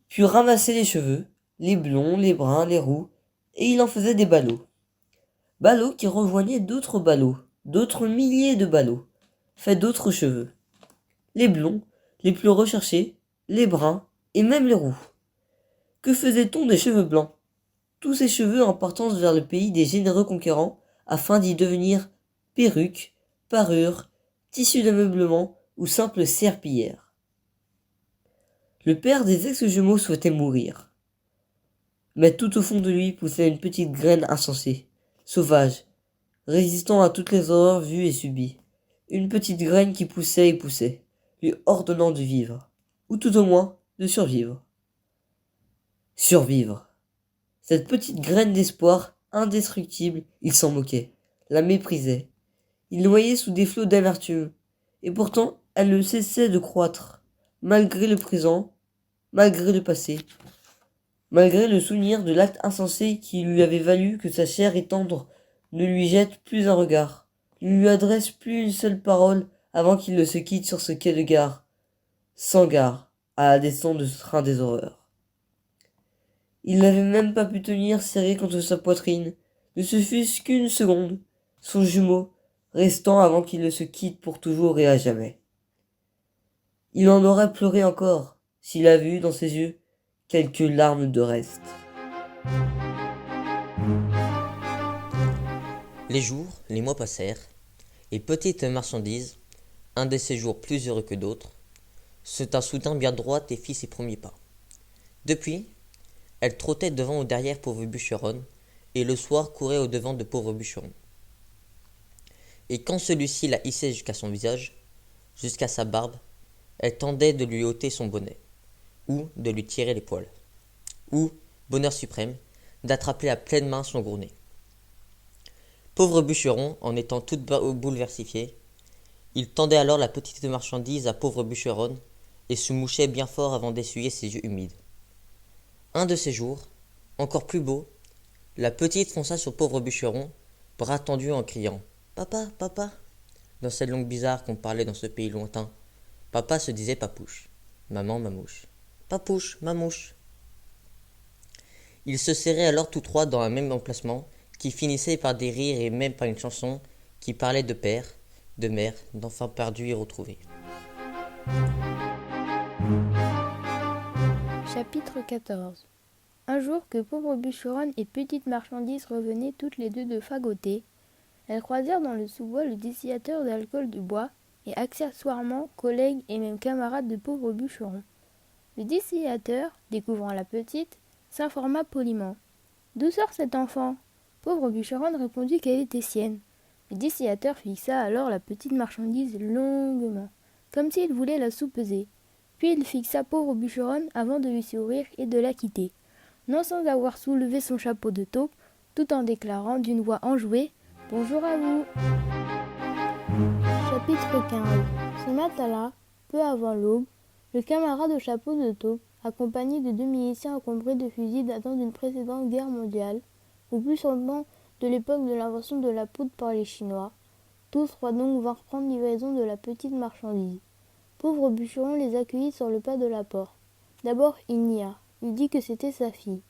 I: puis ramassait les cheveux, les blonds, les bruns, les roux, et il en faisait des ballots. Ballots qui rejoignaient d'autres ballots, d'autres milliers de ballots, faits d'autres cheveux. Les blonds, les plus recherchés, les bruns, et même les roux. Que faisait-on des cheveux blancs? Tous ces cheveux en partance vers le pays des généreux conquérants, afin d'y devenir perruques, parures, tissus d'ameublement ou simples serpillères. Le père des ex-jumeaux souhaitait mourir. Mais tout au fond de lui poussait une petite graine insensée, sauvage, résistant à toutes les horreurs vues et subies. Une petite graine qui poussait et poussait, lui ordonnant de vivre, ou tout au moins de survivre. Survivre. Cette petite graine d'espoir indestructible, il s'en moquait, la méprisait. Il noyait sous des flots d'amertume, et pourtant elle ne cessait de croître, malgré le présent, malgré le passé, malgré le souvenir de l'acte insensé qui lui avait valu que sa chair et tendre ne lui jette plus un regard, ne lui adresse plus une seule parole avant qu'il ne se quitte sur ce quai de gare, sans gare, à la descente de ce train des horreurs. Il n'avait même pas pu tenir serré contre sa poitrine, ne se fût-ce qu'une seconde, son jumeau, restant avant qu'il ne se quitte pour toujours et à jamais. Il en aurait pleuré encore, s'il avait eu dans ses yeux quelques larmes de reste.
J: Les jours, les mois passèrent, et petite marchandise, un de ces jours plus heureux que d'autres, se tint soudain bien droite et fit ses premiers pas. Depuis, elle trottait devant ou derrière pauvre bûcheronne, et le soir courait au devant de pauvre bûcheron. et quand celui-ci la hissait jusqu'à son visage, jusqu'à sa barbe, elle tendait de lui ôter son bonnet, ou de lui tirer les poils, ou, bonheur suprême, d'attraper à pleine main son gros nez. Pauvre bûcheron, en étant tout bouleversifié, il tendait alors la petite marchandise à pauvre bûcheronne et se mouchait bien fort avant d'essuyer ses yeux humides. Un de ces jours, encore plus beau, la petite fonça sur pauvre bûcheron, bras tendus en criant « Papa, papa !» Dans cette langue bizarre qu'on parlait dans ce pays lointain, papa se disait papouche, maman mamouche, papouche, mamouche. Ils se serraient alors tous trois dans un même emplacement qui finissait par des rires et même par une chanson qui parlait de père, de mère, d'enfants perdus et retrouvés.
K: Chapitre 14. Un jour que pauvre bûcheronne et petite marchandise revenaient toutes les deux de fagoter, elles croisèrent dans le sous-bois le distillateur d'alcool de bois et accessoirement collègue et même camarade de pauvre bûcheron. Le distillateur, découvrant la petite, s'informa poliment. « D'où sort cet enfant ?» Pauvre bûcheronne répondit qu'elle était sienne. Le distillateur fixa alors la petite marchandise longuement, comme s'il voulait la soupeser. Puis il fixa pauvre bûcheronne avant de lui sourire et de la quitter, non sans avoir soulevé son chapeau de taupe, tout en déclarant d'une voix enjouée « Bonjour à vous !» Chapitre 15. Ce matin-là, peu avant l'aube, le camarade au chapeau de taupe, accompagné de 2 miliciens encombrés de fusils datant d'une précédente guerre mondiale, ou plus sûrement de l'époque de l'invention de la poudre par les Chinois, tous trois donc vinrent prendre livraison de la petite marchandise. Pauvre bûcheron les accueillit sur le pas de la porte. D'abord il nia, il dit que c'était sa fille.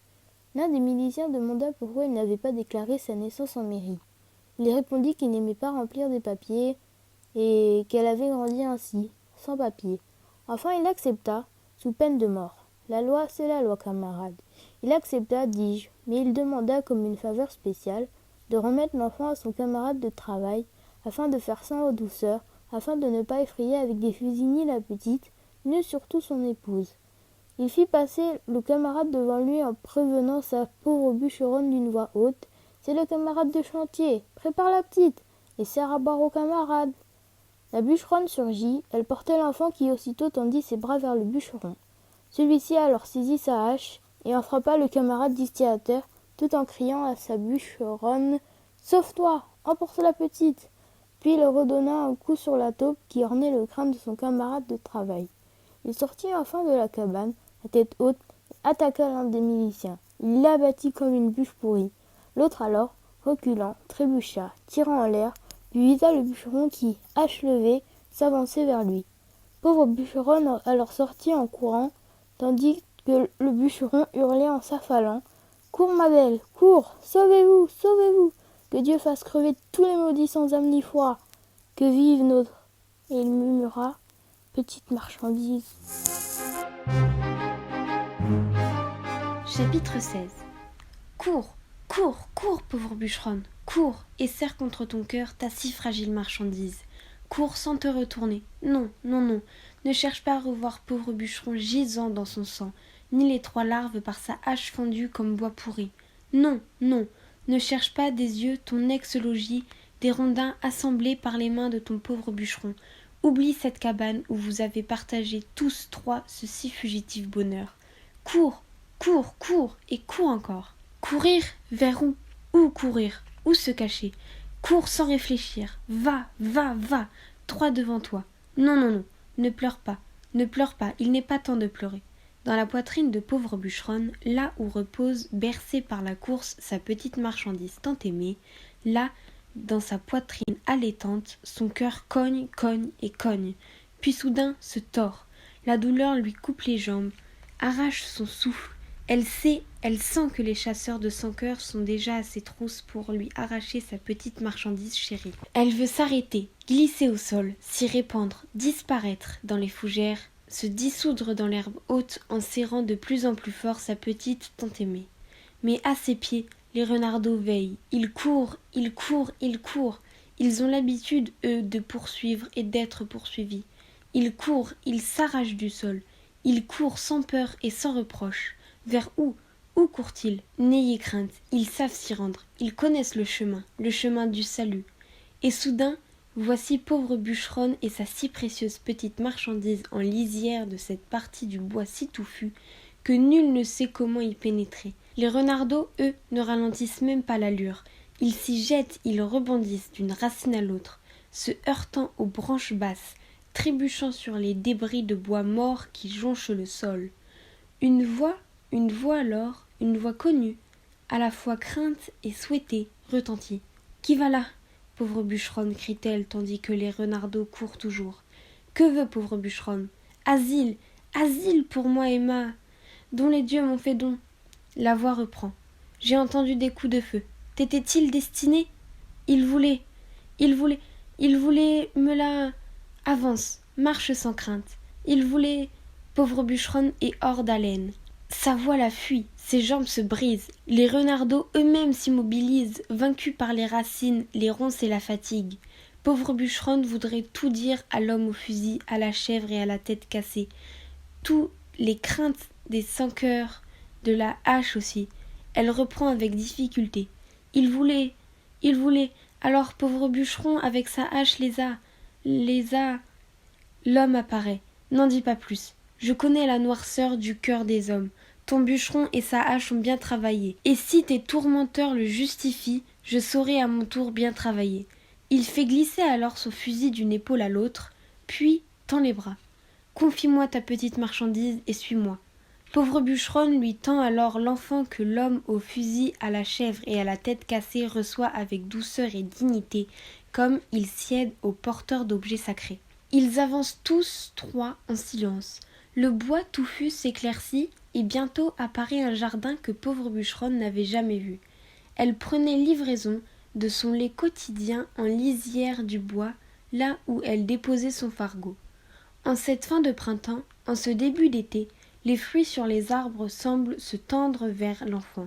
K: L'un des miliciens demanda pourquoi il n'avait pas déclaré sa naissance en mairie. Il répondit qu'il n'aimait pas remplir des papiers et qu'elle avait grandi ainsi, sans papiers. Enfin il accepta, sous peine de mort. La loi, c'est la loi, camarade. Il accepta, dis-je, mais il demanda comme une faveur spéciale de remettre l'enfant à son camarade de travail, afin de faire ça en douceur, afin de ne pas effrayer avec des fusils ni la petite, ni surtout son épouse. Il fit passer le camarade devant lui en prévenant sa pauvre bûcheronne d'une voix haute. « C'est le camarade de chantier, prépare la petite, et serre à boire au camarade. » La bûcheronne surgit, elle portait l'enfant qui aussitôt tendit ses bras vers le bûcheron. Celui-ci alors saisit sa hache et en frappa le camarade distillateur, tout en criant à sa bûcheronne « Sauve-toi, emporte la petite !» Puis il redonna un coup sur la taupe qui ornait le crâne de son camarade de travail. Il sortit enfin de la cabane, la tête haute, et attaqua l'un des miliciens. Il l'abattit comme une bûche pourrie. L'autre alors, reculant, trébucha, tirant en l'air, lui visa le bûcheron qui, hache levée, s'avançait vers lui. Pauvre bûcheronne alors sortit en courant, tandis que le bûcheron hurlait en s'affalant. « Cours, ma belle, cours, sauvez-vous, sauvez-vous, que Dieu fasse crever tous les maudits sans âme ni foi, que vive notre... » Et il murmura « Petite marchandise. »
A: Chapitre 16. Cours, cours, cours, pauvre bûcheronne, cours, et serre contre ton cœur ta si fragile marchandise. Cours sans te retourner. Non, non, non, ne cherche pas à revoir pauvre bûcheron gisant dans son sang, ni les 3 larves par sa hache fondue comme bois pourri. Non, non, ne cherche pas des yeux ton ex-logis, des rondins assemblés par les mains de ton pauvre bûcheron. Oublie cette cabane où vous avez partagé tous 3 ce si fugitif bonheur. Cours, cours, cours, et cours encore. Courir vers où? Où courir? Où se cacher? Cours sans réfléchir. Va, va, va. 3 devant toi. Non, non, non. Ne pleure pas. Ne pleure pas. Il n'est pas temps de pleurer. Dans la poitrine de pauvre bûcheronne, là où repose, bercée par la course, sa petite marchandise tant aimée, là, dans sa poitrine allaitante, son cœur cogne, cogne et cogne, puis soudain se tord. La douleur lui coupe les jambes, arrache son souffle. Elle sent que les chasseurs de son cœur sont déjà à ses trousses pour lui arracher sa petite marchandise chérie. Elle veut s'arrêter, glisser au sol, s'y répandre, disparaître dans les fougères, se dissoudre dans l'herbe haute en serrant de plus en plus fort sa petite tant aimée. Mais à ses pieds, les renardeaux veillent. Ils courent, ils courent, ils courent. Ils ont l'habitude, eux, de poursuivre et d'être poursuivis. Ils courent, ils s'arrachent du sol. Ils courent sans peur et sans reproche. Vers où? Où courent-ils? N'ayez crainte, ils savent s'y rendre. Ils connaissent le chemin du salut. Et soudain,
L: Voici pauvre bûcheronne et sa si précieuse petite marchandise en lisière de cette partie du bois si touffu que nul ne sait comment y pénétrer. Les renardeaux, eux, ne ralentissent même pas l'allure. Ils s'y jettent, ils rebondissent d'une racine à l'autre, se heurtant aux branches basses, trébuchant sur les débris de bois mort qui jonchent le sol. Une voix alors, une voix connue, à la fois crainte et souhaitée, retentit. « Qui va là ?» Pauvre bûcheronne, crie-t-elle, tandis que les renardeaux courent toujours. Que veut pauvre bûcheronne ? Asile, asile pour moi, Emma, dont les dieux m'ont fait don. La voix reprend. J'ai entendu des coups de feu. T'était-il destiné ? Il voulait me la... Avance, marche sans crainte. Il voulait... Pauvre bûcheronne est hors d'haleine. Sa voix la fuit, ses jambes se brisent. Les renardeaux eux-mêmes s'immobilisent, vaincus par les racines, les ronces et la fatigue. Pauvre bûcheronne voudrait tout dire à l'homme au fusil, à la chèvre et à la tête cassée. Tous les craintes des sans-cœurs, de la hache aussi. Elle reprend avec difficulté. Il voulait. Alors pauvre bûcheron avec sa hache les a. L'homme apparaît. N'en dis pas plus. Je connais la noirceur du cœur des hommes. Ton bûcheron et sa hache ont bien travaillé. Et si tes tourmenteurs le justifient, je saurai à mon tour bien travailler. Il fait glisser alors son fusil d'une épaule à l'autre, puis tend les bras. Confie-moi ta petite marchandise et suis-moi. Pauvre bûcheronne lui tend alors l'enfant que l'homme au fusil, à la chèvre et à la tête cassée reçoit avec douceur et dignité, comme il sied aux porteurs d'objets sacrés. Ils avancent tous trois en silence. Le bois touffu s'éclaircit et bientôt apparaît un jardin que pauvre bûcheronne n'avait jamais vu. Elle prenait livraison de son lait quotidien en lisière du bois, là où elle déposait son fardeau. En cette fin de printemps, en ce début d'été, les fruits sur les arbres semblent se tendre vers l'enfant.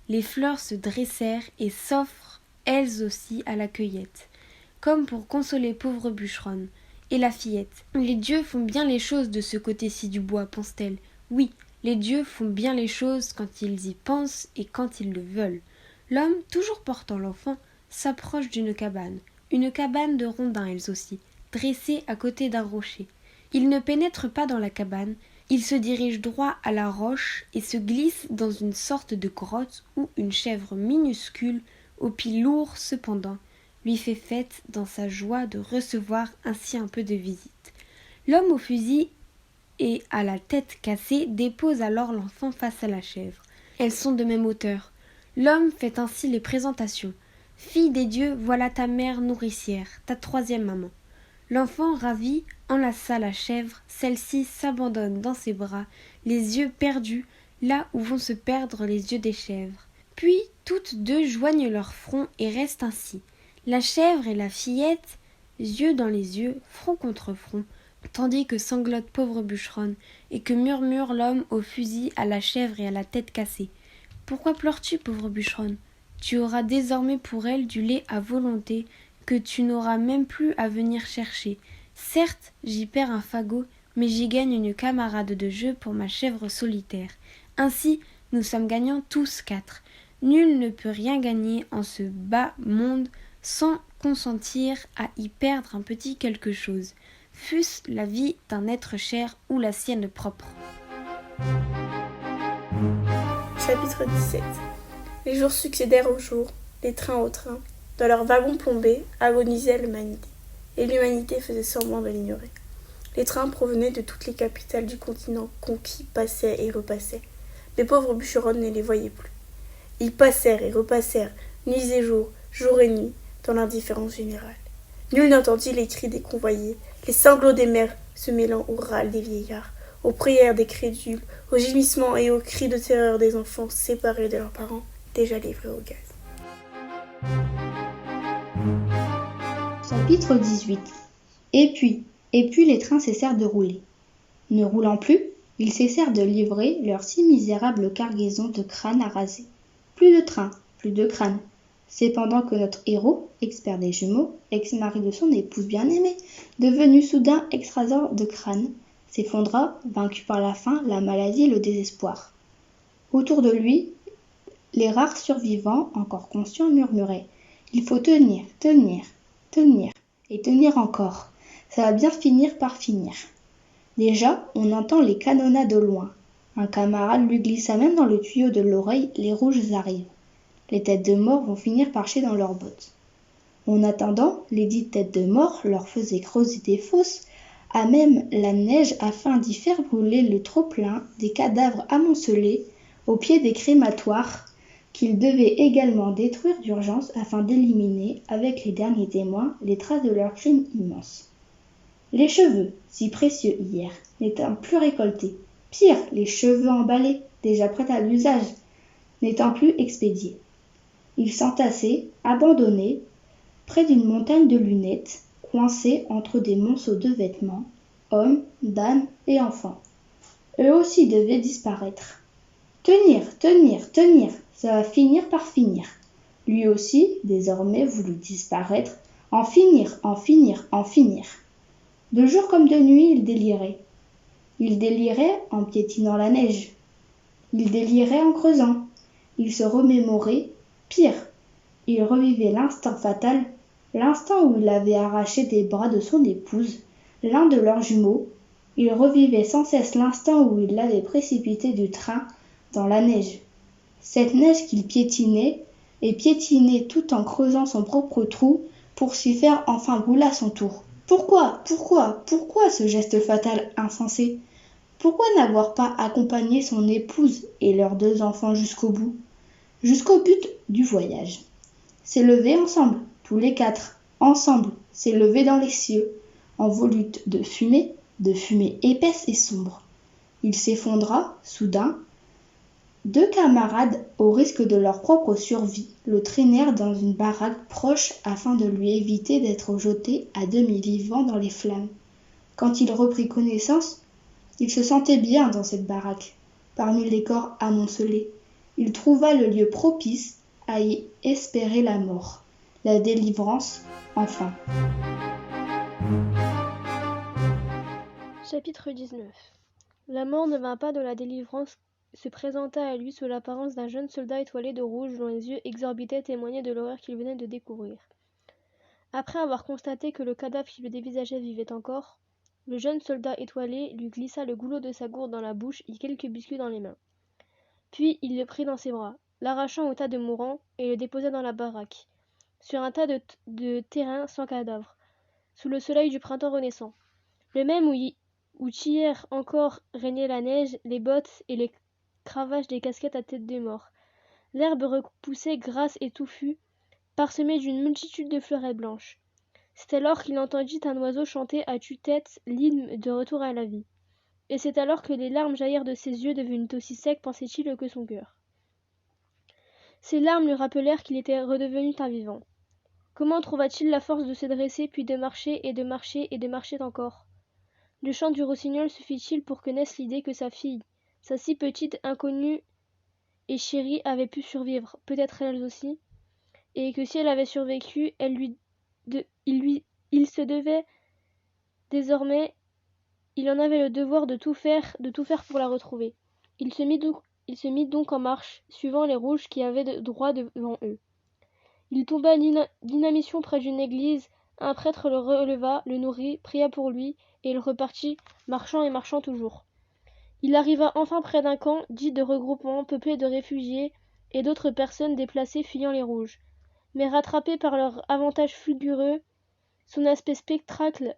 L: Les fleurs se dressèrent et s'offrent elles aussi à la cueillette, comme pour consoler pauvre bûcheronne. Et la fillette. Les dieux font bien les choses de ce côté-ci du bois, pense-t-elle. Oui, les dieux font bien les choses quand ils y pensent et quand ils le veulent. L'homme, toujours portant l'enfant, s'approche d'une cabane de rondins elles aussi, dressée à côté d'un rocher. Il ne pénètre pas dans la cabane, il se dirige droit à la roche et se glisse dans une sorte de grotte où une chèvre minuscule, au pied lourd cependant, lui fait fête dans sa joie de recevoir ainsi un peu de visite. L'homme au fusil et à la tête cassée dépose alors l'enfant face à la chèvre. Elles sont de même hauteur. L'homme fait ainsi les présentations. « Fille des dieux, voilà ta mère nourricière, ta troisième maman. » L'enfant, ravi, enlaça la chèvre, celle-ci s'abandonne dans ses bras, les yeux perdus, là où vont se perdre les yeux des chèvres. Puis toutes deux joignent leurs fronts et restent ainsi. La chèvre et la fillette, yeux dans les yeux, front contre front, tandis que sanglote pauvre bûcheronne, et que murmure l'homme au fusil, à la chèvre et à la tête cassée. Pourquoi pleures-tu, pauvre bûcheronne ? Tu auras désormais pour elle du lait à volonté, que tu n'auras même plus à venir chercher. Certes, j'y perds un fagot, mais j'y gagne une camarade de jeu pour ma chèvre solitaire. Ainsi, nous sommes gagnants tous quatre. Nul ne peut rien gagner en ce bas monde sans consentir à y perdre un petit quelque chose, fût-ce la vie d'un être cher ou la sienne propre.
A: Chapitre 17. Les jours succédèrent aux jours, les trains aux trains. Dans leurs wagons plombés agonisait l'humanité, et l'humanité faisait semblant de l'ignorer. Les trains provenaient de toutes les capitales du continent conquis, passaient et repassaient. Les pauvres bûcheronnes ne les voyaient plus. Ils passèrent et repassèrent, nuit et jour et nuit, dans l'indifférence générale. Nul n'entendit les cris des convoyés, les sanglots des mères se mêlant aux râles des vieillards, aux prières des crédules, aux gémissements et aux cris de terreur des enfants séparés de leurs parents, déjà livrés au gaz.
M: Chapitre 18. Et puis les trains cessèrent de rouler. Ne roulant plus, ils cessèrent de livrer leur si misérable cargaison de crânes à raser. Plus de trains, plus de crânes. C'est pendant que notre héros, expert des jumeaux, ex-mari de son épouse bien-aimée, devenu soudain extraseur de crâne, s'effondra, vaincu par la faim, la maladie et le désespoir. Autour de lui, les rares survivants, encore conscients, murmuraient « Il faut tenir, tenir, tenir ». et tenir encore. Ça va bien finir par finir. Déjà, on entend les canonnades au loin. Un camarade lui glissa même dans le tuyau de l'oreille, les rouges arrivent. Les têtes de mort vont finir par chier dans leurs bottes. En attendant, les dites têtes de mort leur faisaient creuser des fosses à même la neige afin d'y faire brûler le trop-plein des cadavres amoncelés au pied des crématoires qu'ils devaient également détruire d'urgence afin d'éliminer, avec les derniers témoins, les traces de leur crime immense. Les cheveux, si précieux hier, n'étant plus récoltés, pire, les cheveux emballés, déjà prêts à l'usage, n'étant plus expédiés. Ils s'entassaient, abandonnés, près d'une montagne de lunettes, coincés entre des monceaux de vêtements, hommes, dames et enfants. Eux aussi devaient disparaître. Tenir, tenir, tenir, ça va finir par finir. Lui aussi, désormais, voulut disparaître, en finir, en finir, en finir. De jour comme de nuit, il délirait. Il délirait en piétinant la neige. Il délirait en creusant. Il se remémorait, pire, il revivait l'instant fatal, l'instant où il avait arraché des bras de son épouse, l'un de leurs jumeaux. Il revivait sans cesse l'instant où il l'avait précipité du train dans la neige. Cette neige qu'il piétinait, et piétinait tout en creusant son propre trou pour s'y faire enfin brûler à son tour. Pourquoi ce geste fatal insensé? Pourquoi n'avoir pas accompagné son épouse et leurs 2 enfants jusqu'au bout, jusqu'au but du voyage? S'élever ensemble, tous les 4, ensemble, s'élever dans les cieux, en volute de fumée épaisse et sombre. Il s'effondra, soudain. 2 camarades, au risque de leur propre survie, le traînèrent dans une baraque proche afin de lui éviter d'être jeté à demi-vivant dans les flammes. Quand il reprit connaissance, il se sentait bien dans cette baraque, parmi les corps amoncelés. Il trouva le lieu propice à y espérer la mort, la délivrance, enfin.
K: Chapitre 19. La mort ne vint pas de la délivrance, se présenta à lui sous l'apparence d'un jeune soldat étoilé de rouge dont les yeux exorbités témoignaient de l'horreur qu'il venait de découvrir. Après avoir constaté que le cadavre qui le dévisageait vivait encore, le jeune soldat étoilé lui glissa le goulot de sa gourde dans la bouche et quelques biscuits dans les mains. Puis il le prit dans ses bras, l'arrachant au tas de mourants, et le déposa dans la baraque, sur un tas de terrain sans cadavre, sous le soleil du printemps renaissant, le même où hier encore régnait la neige, les bottes et les cravaches des casquettes à tête de mort. L'herbe repoussait grasse et touffue, parsemée d'une multitude de fleurets blanches. C'est alors qu'il entendit un oiseau chanter à tue-tête l'hymne de retour à la vie. Et c'est alors que les larmes jaillirent de ses yeux devenus aussi secs, pensait-il, que son cœur. Ces larmes lui rappelèrent qu'il était redevenu un vivant. Comment trouva-t-il la force de se dresser, puis de marcher, et de marcher, et de marcher encore? Le chant du rossignol suffit-il pour que naisse l'idée que sa fille, sa si petite, inconnue et chérie, avait pu survivre, peut-être elle aussi, et que si elle avait survécu, il se devait désormais, il en avait le devoir de tout faire pour la retrouver. Il se mit donc en marche, suivant les rouges qui avaient droit devant eux. Il tomba d'inanition près d'une église. Un prêtre le releva, le nourrit, pria pour lui, et il repartit, marchant et marchant toujours. Il arriva enfin près d'un camp, dit de regroupement, peuplé de réfugiés et d'autres personnes déplacées fuyant les rouges. Mais rattrapé par leur avantage fulgureux, son aspect spectacle,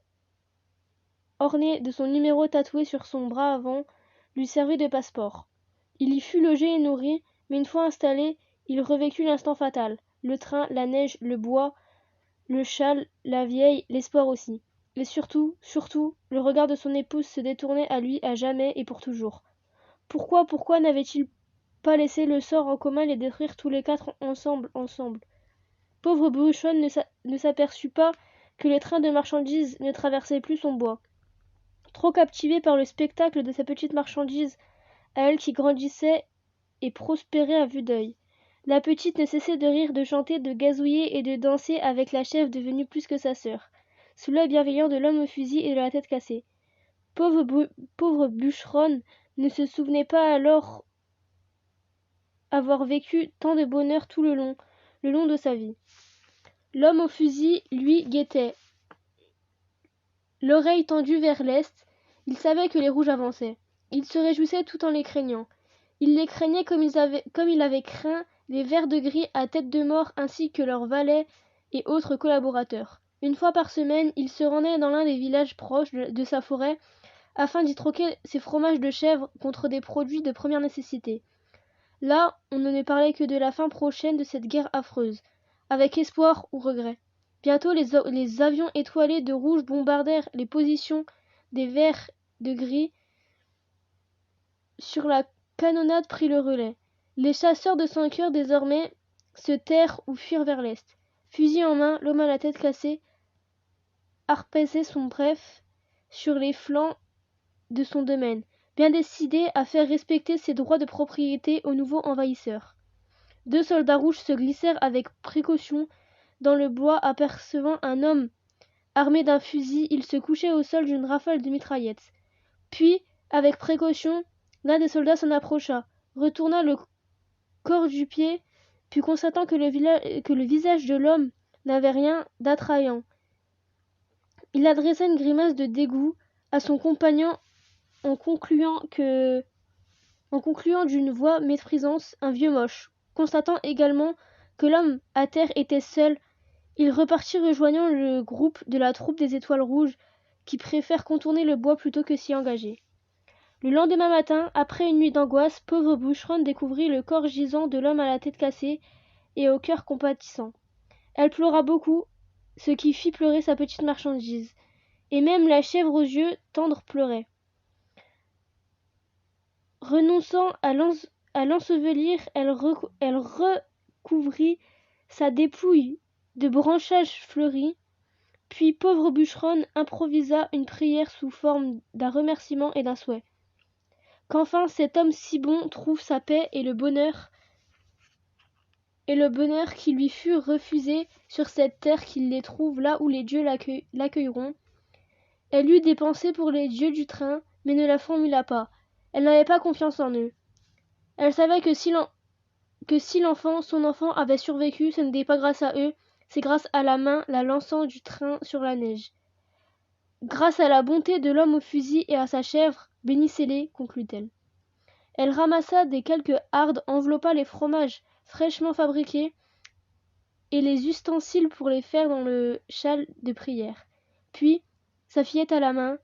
K: orné de son numéro tatoué sur son bras avant, lui servit de passeport. Il y fut logé et nourri, mais une fois installé, il revécut l'instant fatal, le train, la neige, le bois, le châle, la vieille, l'espoir aussi. Et surtout, le regard de son épouse se détournait à lui à jamais et pour toujours. Pourquoi n'avait-il pas laissé le sort en commun les détruire tous les 4 ensemble? Pauvre Bruchonne ne s'aperçut pas que les trains de marchandises ne traversaient plus son bois. Trop captivé par le spectacle de sa petite marchandise, à elle qui grandissait et prospérait à vue d'œil. La petite ne cessait de rire, de chanter, de gazouiller et de danser avec la chèvre devenue plus que sa sœur, sous l'œil bienveillant de l'homme au fusil et de la tête cassée. Pauvre bûcheronne ne se souvenait pas alors avoir vécu tant de bonheur tout le long de sa vie. L'homme au fusil, lui, guettait, l'oreille tendue vers l'est, il savait que les rouges avançaient. Il se réjouissait tout en les craignant. Il les craignait comme il avait craint les vers de gris à tête de mort ainsi que leurs valets et autres collaborateurs. Une fois par semaine, il se rendait dans l'un des villages proches de sa forêt afin d'y troquer ses fromages de chèvre contre des produits de première nécessité. Là, on ne parlait que de la fin prochaine de cette guerre affreuse, avec espoir ou regret. Bientôt, les avions étoilés de rouge bombardèrent les positions des verts de gris. Sur la canonnade prit le relais. Les chasseurs de 5 heures désormais se tairent ou fuirent vers l'est. Fusil en main, l'homme à la tête cassée harpaissait son bref sur les flancs de son domaine, bien décidé à faire respecter ses droits de propriété aux nouveaux envahisseurs. 2 soldats rouges se glissèrent avec précaution dans le bois, apercevant un homme armé d'un fusil, il se couchait au sol d'une rafale de mitraillettes. Puis, avec précaution, l'un des soldats s'en approcha, retourna le corps du pied, puis constatant que le visage de l'homme n'avait rien d'attrayant, il adressa une grimace de dégoût à son compagnon en concluant d'une voix méprisante, un vieux moche. Constatant également que l'homme à terre était seul, il repartit rejoignant le groupe de la troupe des Étoiles Rouges qui préfèrent contourner le bois plutôt que s'y engager. Le lendemain matin, après une nuit d'angoisse, pauvre bûcheronne découvrit le corps gisant de l'homme à la tête cassée et au cœur compatissant. Elle pleura beaucoup, ce qui fit pleurer sa petite marchandise, et même la chèvre aux yeux tendres pleurait. Renonçant à l'ensevelir, elle recouvrit sa dépouille de branchages fleuris, puis pauvre bûcheronne improvisa une prière sous forme d'un remerciement et d'un souhait. Qu'enfin cet homme si bon trouve sa paix et le bonheur qui lui fut refusé sur cette terre, qu'il les trouve là où les dieux l'accueilleront. Elle eut des pensées pour les dieux du train, mais ne la formula pas. Elle n'avait pas confiance en eux. Elle savait que si son enfant avait survécu, ce n'était pas grâce à eux, c'est grâce à la main la lançant du train sur la neige. Grâce à la bonté de l'homme au fusil et à sa chèvre, bénissez-les, conclut-elle. Elle ramassa des quelques hardes, enveloppa les fromages fraîchement fabriqués et les ustensiles pour les faire dans le châle de prière. Puis, sa fillette à la main,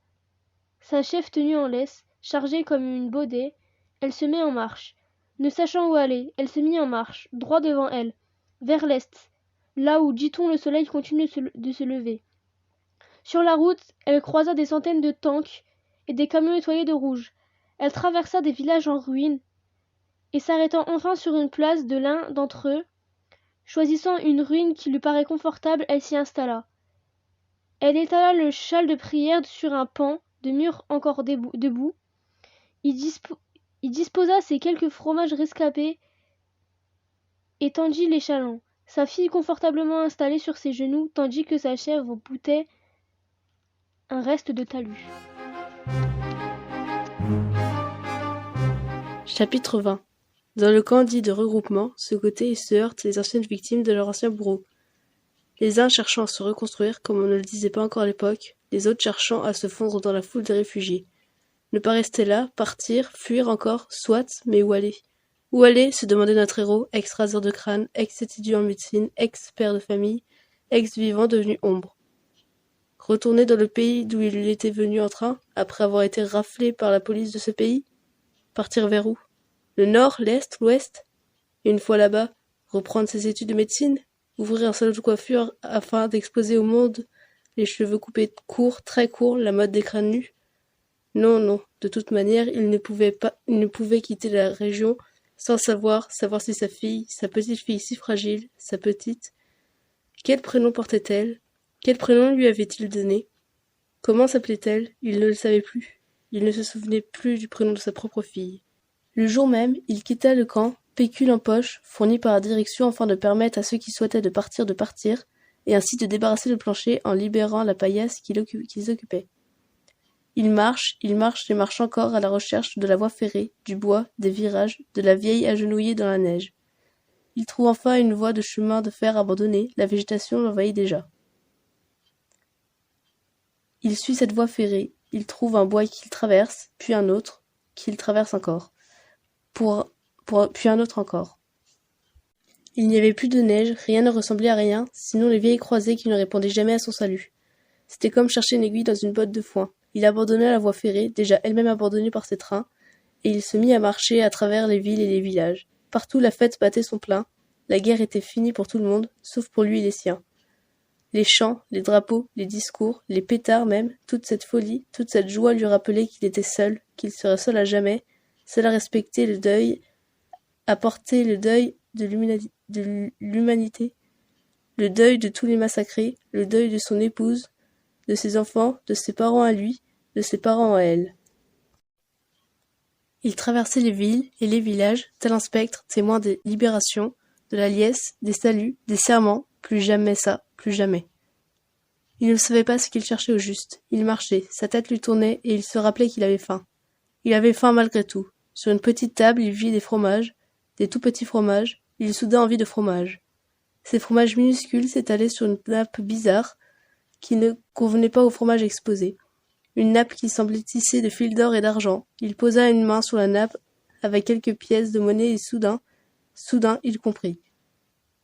K: sa chèvre tenue en laisse, chargée comme une baudet, elle se met en marche. Ne sachant où aller, elle se mit en marche, droit devant elle, vers l'est, là où, dit-on, le soleil continue de se lever. Sur la route, elle croisa des centaines de tanks et des camions étoilés de rouge. Elle traversa des villages en ruine et s'arrêtant enfin sur une place de l'un d'entre eux, choisissant une ruine qui lui paraît confortable, elle s'y installa. Elle étala le châle de prière sur un pan de mur encore debout. Il disposa ses quelques fromages rescapés et tendit les chalands. Sa fille confortablement installée sur ses genoux, tandis que sa chèvre boutait un reste de talus.
N: Chapitre 20. Dans le camp dit de regroupement, se côté et se heurtent les anciennes victimes de leur ancien bourreau. Les uns cherchant à se reconstruire, comme on ne le disait pas encore à l'époque, les autres cherchant à se fondre dans la foule des réfugiés. Ne pas rester là, partir, fuir encore, soit, mais où aller? Où aller, se demandait notre héros, ex-raseur de crâne, ex-étudiant en médecine, ex-père de famille, ex-vivant devenu ombre. Retourner dans le pays d'où il était venu en train, après avoir été raflé par la police de ce pays? Partir vers où? Le nord, l'est, l'ouest? Et une fois là-bas, reprendre ses études de médecine? Ouvrir un salon de coiffure afin d'exposer au monde les cheveux coupés courts, très courts, la mode des crânes nus? Non, de toute manière, il ne pouvait quitter la région sans savoir si sa fille, sa petite fille si fragile, sa petite... Quel prénom portait-elle? Quel prénom lui avait-il donné? Comment s'appelait-elle? Il ne le savait plus. Il ne se souvenait plus du prénom de sa propre fille. Le jour même, il quitta le camp, pécule en poche, fourni par la direction afin de permettre à ceux qui souhaitaient de partir, et ainsi de débarrasser le plancher en libérant la paillasse qu'ils occupaient. Il marche et marche encore à la recherche de la voie ferrée, du bois, des virages, de la vieille agenouillée dans la neige. Il trouve enfin une voie de chemin de fer abandonnée, la végétation l'envahit déjà. Il suit cette voie ferrée, il trouve un bois qu'il traverse, puis un autre, qu'il traverse encore, puis un autre encore. Il n'y avait plus de neige, rien ne ressemblait à rien, sinon les vieilles croisées qui ne répondaient jamais à son salut. C'était comme chercher une aiguille dans une botte de foin. Il abandonna la voie ferrée, déjà elle-même abandonnée par ses trains, et il se mit à marcher à travers les villes et les villages. Partout la fête battait son plein, la guerre était finie pour tout le monde, sauf pour lui et les siens. Les chants, les drapeaux, les discours, les pétards même, toute cette folie, toute cette joie lui rappelaient qu'il était seul, qu'il serait seul à jamais, seul à respecter le deuil, à porter le deuil de l'humanité, le deuil de tous les massacrés, le deuil de son épouse, de ses enfants, de ses parents à lui, de ses parents à elle. Il traversait les villes et les villages, tel un spectre, témoin des libérations, de la liesse, des saluts, des serments, plus jamais ça, plus jamais. Il ne savait pas ce qu'il cherchait au juste. Il marchait, sa tête lui tournait et il se rappelait qu'il avait faim. Il avait faim malgré tout. Sur une petite table, il vit des fromages, des tout petits fromages, il souda envie de fromage. Ces fromages minuscules s'étalaient sur une nappe bizarre qui ne convenait pas au fromage exposé. Une nappe qui semblait tissée de fils d'or et d'argent. Il posa une main sur la nappe avec quelques pièces de monnaie et soudain, il comprit.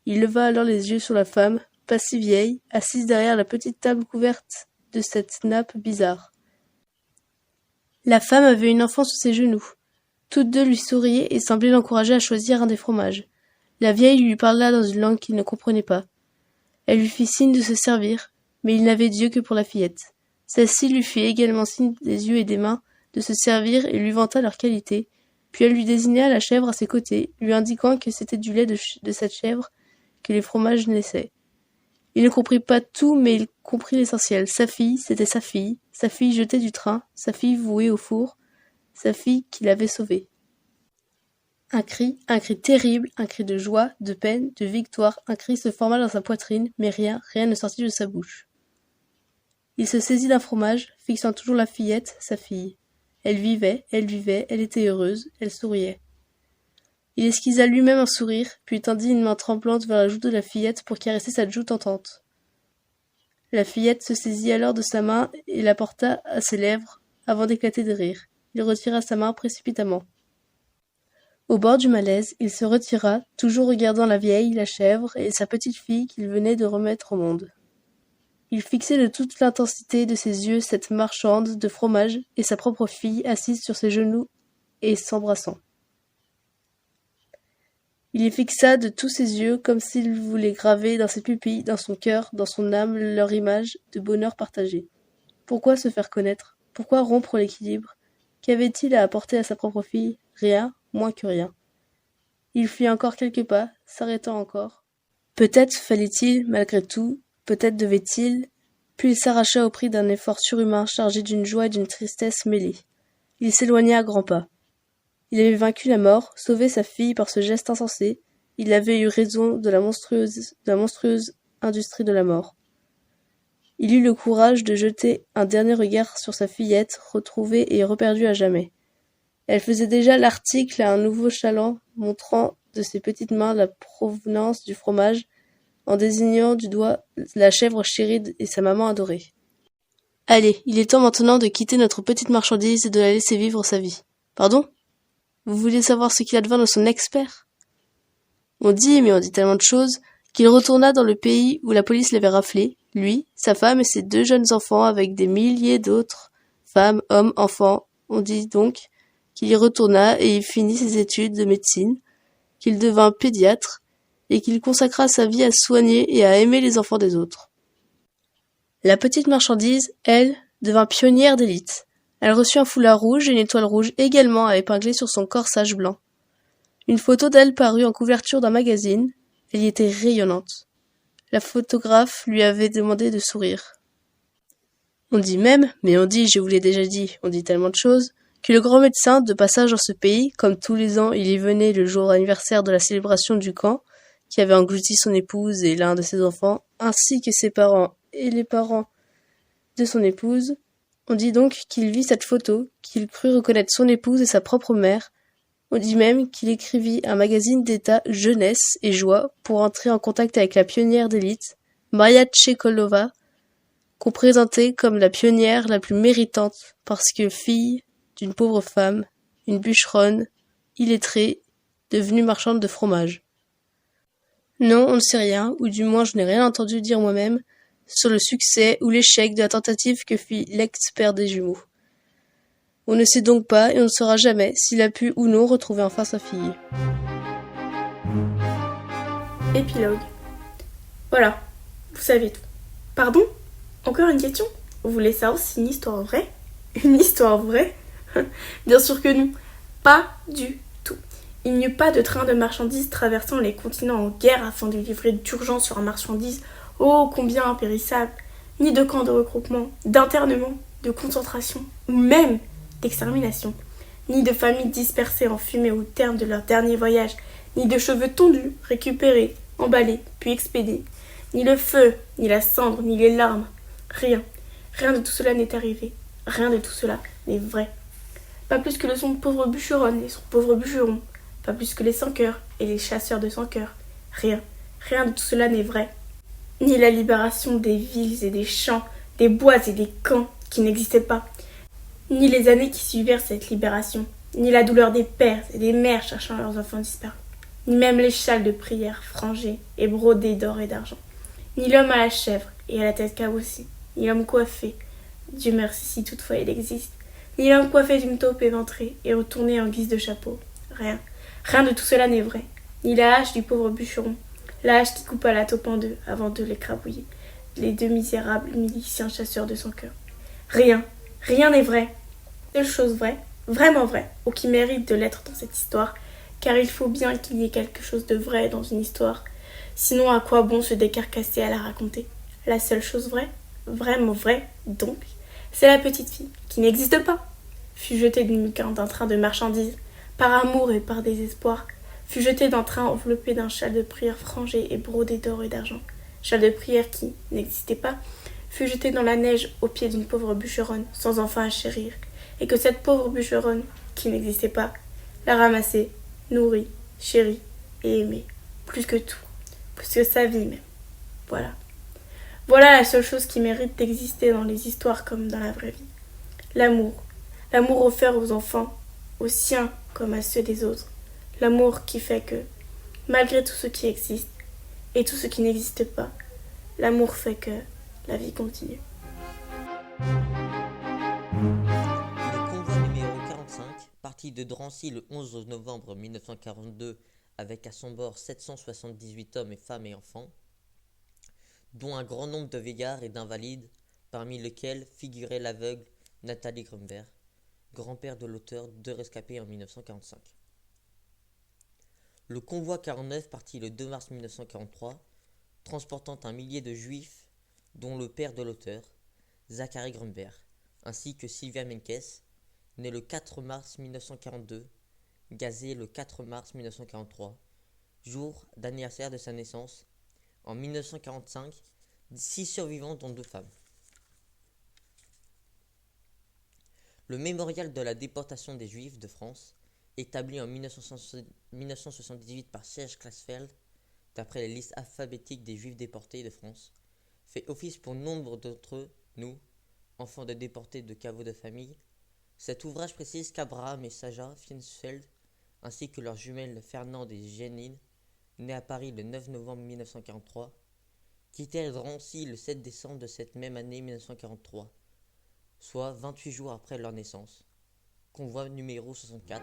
N: Il leva alors les yeux sur la femme, pas si vieille, assise derrière la petite table couverte de cette nappe bizarre. La femme avait une enfant sous ses genoux. Toutes deux lui souriaient et semblaient l'encourager à choisir un des fromages. La vieille lui parla dans une langue qu'il ne comprenait pas. Elle lui fit signe de se servir, mais il n'avait d'yeux que pour la fillette. Celle-ci lui fit également signe des yeux et des mains de se servir et lui vanta leur qualité, puis elle lui désigna la chèvre à ses côtés, lui indiquant que c'était du lait de cette chèvre que les fromages naissaient. Il ne comprit pas tout, mais il comprit l'essentiel. Sa fille, c'était sa fille jetée du train, sa fille vouée au four, sa fille qu'il avait sauvée. Un cri terrible, un cri de joie, de peine, de victoire, un cri se forma dans sa poitrine, mais rien ne sortit de sa bouche. Il se saisit d'un fromage, fixant toujours la fillette, sa fille. Elle vivait, elle était heureuse, elle souriait. Il esquissa lui-même un sourire, puis tendit une main tremblante vers la joue de la fillette pour caresser cette joue tentante. La fillette se saisit alors de sa main et la porta à ses lèvres, avant d'éclater de rire. Il retira sa main précipitamment. Au bord du malaise, il se retira, toujours regardant la vieille, la chèvre et sa petite fille qu'il venait de remettre au monde. Il fixait de toute l'intensité de ses yeux cette marchande de fromage et sa propre fille assise sur ses genoux et s'embrassant. Il les fixa de tous ses yeux comme s'il voulait graver dans ses pupilles, dans son cœur, dans son âme leur image de bonheur partagé. Pourquoi se faire connaître? Pourquoi rompre l'équilibre? Qu'avait-il à apporter à sa propre fille? Rien, moins que rien. Il fit encore quelques pas, s'arrêtant encore. Peut-être fallait-il, malgré tout, peut-être devait-il, puis il s'arracha au prix d'un effort surhumain chargé d'une joie et d'une tristesse mêlées. Il s'éloigna à grands pas. Il avait vaincu la mort, sauvé sa fille par ce geste insensé, il avait eu raison de la monstrueuse industrie de la mort. Il eut le courage de jeter un dernier regard sur sa fillette, retrouvée et reperdue à jamais. Elle faisait déjà l'article à un nouveau chaland, montrant de ses petites mains la provenance du fromage, en désignant du doigt la chèvre chérie et sa maman adorée. Allez, il est temps maintenant de quitter notre petite marchandise et de la laisser vivre sa vie. Pardon? Vous voulez savoir ce qu'il advint de son ex-père? On dit tellement de choses, qu'il retourna dans le pays où la police l'avait raflé, lui, sa femme et ses 2 jeunes enfants avec des milliers d'autres femmes, hommes, enfants. On dit donc qu'il y retourna et y finit ses études de médecine, qu'il devint pédiatre, et qu'il consacra sa vie à soigner et à aimer les enfants des autres. La petite marchandise, elle, devint pionnière d'élite. Elle reçut un foulard rouge et une étoile rouge également à épingler sur son corsage blanc. Une photo d'elle parut en couverture d'un magazine. Elle y était rayonnante. La photographe lui avait demandé de sourire. On dit même, je vous l'ai déjà dit, on dit tellement de choses, que le grand médecin, de passage dans ce pays, comme tous les ans il y venait le jour anniversaire de la célébration du camp, qui avait englouti son épouse et l'un de ses enfants, ainsi que ses parents et les parents de son épouse. On dit donc qu'il vit cette photo, qu'il crut reconnaître son épouse et sa propre mère. On dit même qu'il écrivit un magazine d'état Jeunesse et Joie pour entrer en contact avec la pionnière d'élite, Maria Tchekolova, qu'on présentait comme la pionnière la plus méritante parce que fille d'une pauvre femme, une bûcheronne, illettrée, devenue marchande de fromage. Non, on ne sait rien, ou du moins je n'ai rien entendu dire moi-même, sur le succès ou l'échec de la tentative que fit l'ex-père des jumeaux. On ne sait donc pas et on ne saura jamais s'il a pu ou non retrouver enfin sa fille.
A: Épilogue. Voilà, vous savez tout. Pardon? Encore une question? Vous voulez savoir si c'est une histoire vraie? Une histoire vraie? Bien sûr que non. Pas du tout. Il n'y eut pas de train de marchandises traversant les continents en guerre afin de livrer d'urgence leurs marchandises, ô combien impérissables, ni de camps de regroupement, d'internement, de concentration, ou même d'extermination, ni de familles dispersées en fumée au terme de leur dernier voyage, ni de cheveux tondus, récupérés, emballés, puis expédiés, ni le feu, ni la cendre, ni les larmes. Rien, rien de tout cela n'est arrivé, rien de tout cela n'est vrai. Pas plus que le son pauvre bûcheronne et son pauvre bûcheron, pas plus que les sans-cœurs et les chasseurs de sans-cœurs. Rien, rien de tout cela n'est vrai. Ni la libération des villes et des champs, des bois et des camps qui n'existaient pas, ni les années qui suivirent cette libération, ni la douleur des pères et des mères cherchant leurs enfants disparus, ni même les châles de prière frangés et brodés d'or et d'argent, ni l'homme à la chèvre et à la tête cabossée, ni l'homme coiffé, Dieu merci si toutefois il existe, ni l'homme coiffé d'une taupe éventrée et retourné en guise de chapeau. Rien, rien de tout cela n'est vrai, ni la hache du pauvre bûcheron, la hache qui coupa la taupe en deux avant de l'écrabouiller, les deux misérables miliciens chasseurs de son cœur. Rien, rien n'est vrai. Seule chose vraie, vraiment vraie, ou qui mérite de l'être dans cette histoire, car il faut bien qu'il y ait quelque chose de vrai dans une histoire, sinon à quoi bon se décarcasser à la raconter? La seule chose vraie, vraiment vraie, donc, c'est la petite fille, qui n'existe pas, fut jetée d'un train de marchandises, par amour et par désespoir, fut jetée d'un train enveloppé d'un châle de prière frangé et brodé d'or et d'argent, châle de prière qui n'existait pas, fut jetée dans la neige aux pieds d'une pauvre bûcheronne sans enfant à chérir, et que cette pauvre bûcheronne, qui n'existait pas, l'a ramassée, nourrie, chérie et aimée, plus que tout, plus que sa vie même. Voilà. Voilà la seule chose qui mérite d'exister dans les histoires comme dans la vraie vie. L'amour. L'amour offert aux enfants, aux siens comme à ceux des autres. L'amour qui fait que, malgré tout ce qui existe et tout ce qui n'existe pas, l'amour fait que la vie continue.
J: Le convoi numéro 45, parti de Drancy le 11 novembre 1942 avec à son bord 778 hommes et femmes et enfants, dont un grand nombre de vieillards et d'invalides, parmi lesquels figurait l'aveugle Nathalie Grunberg, grand-père de l'auteur de Rescapés en 1945. Le convoi 49 partit le 2 mars 1943, transportant un millier de juifs, dont le père de l'auteur, Zachary Grunberg, ainsi que Sylvia Menkes, née le 4 mars 1942, gazée le 4 mars 1943, jour d'anniversaire de sa naissance. En 1945, 6 survivants dont 2 femmes. Le mémorial de la déportation des Juifs de France, établi en 1978 par Serge Klarsfeld, d'après les listes alphabétiques des Juifs déportés de France, fait office pour nombre d'entre nous, enfants de déportés de caveaux de famille. Cet ouvrage précise qu'Abraham et Saja Fiensfeld, ainsi que leurs jumelles Fernande et Jeanine, nées à Paris le 9 novembre 1943, quittèrent Drancy le 7 décembre de cette même année 1943, soit 28 jours après leur naissance. Convoi numéro 64.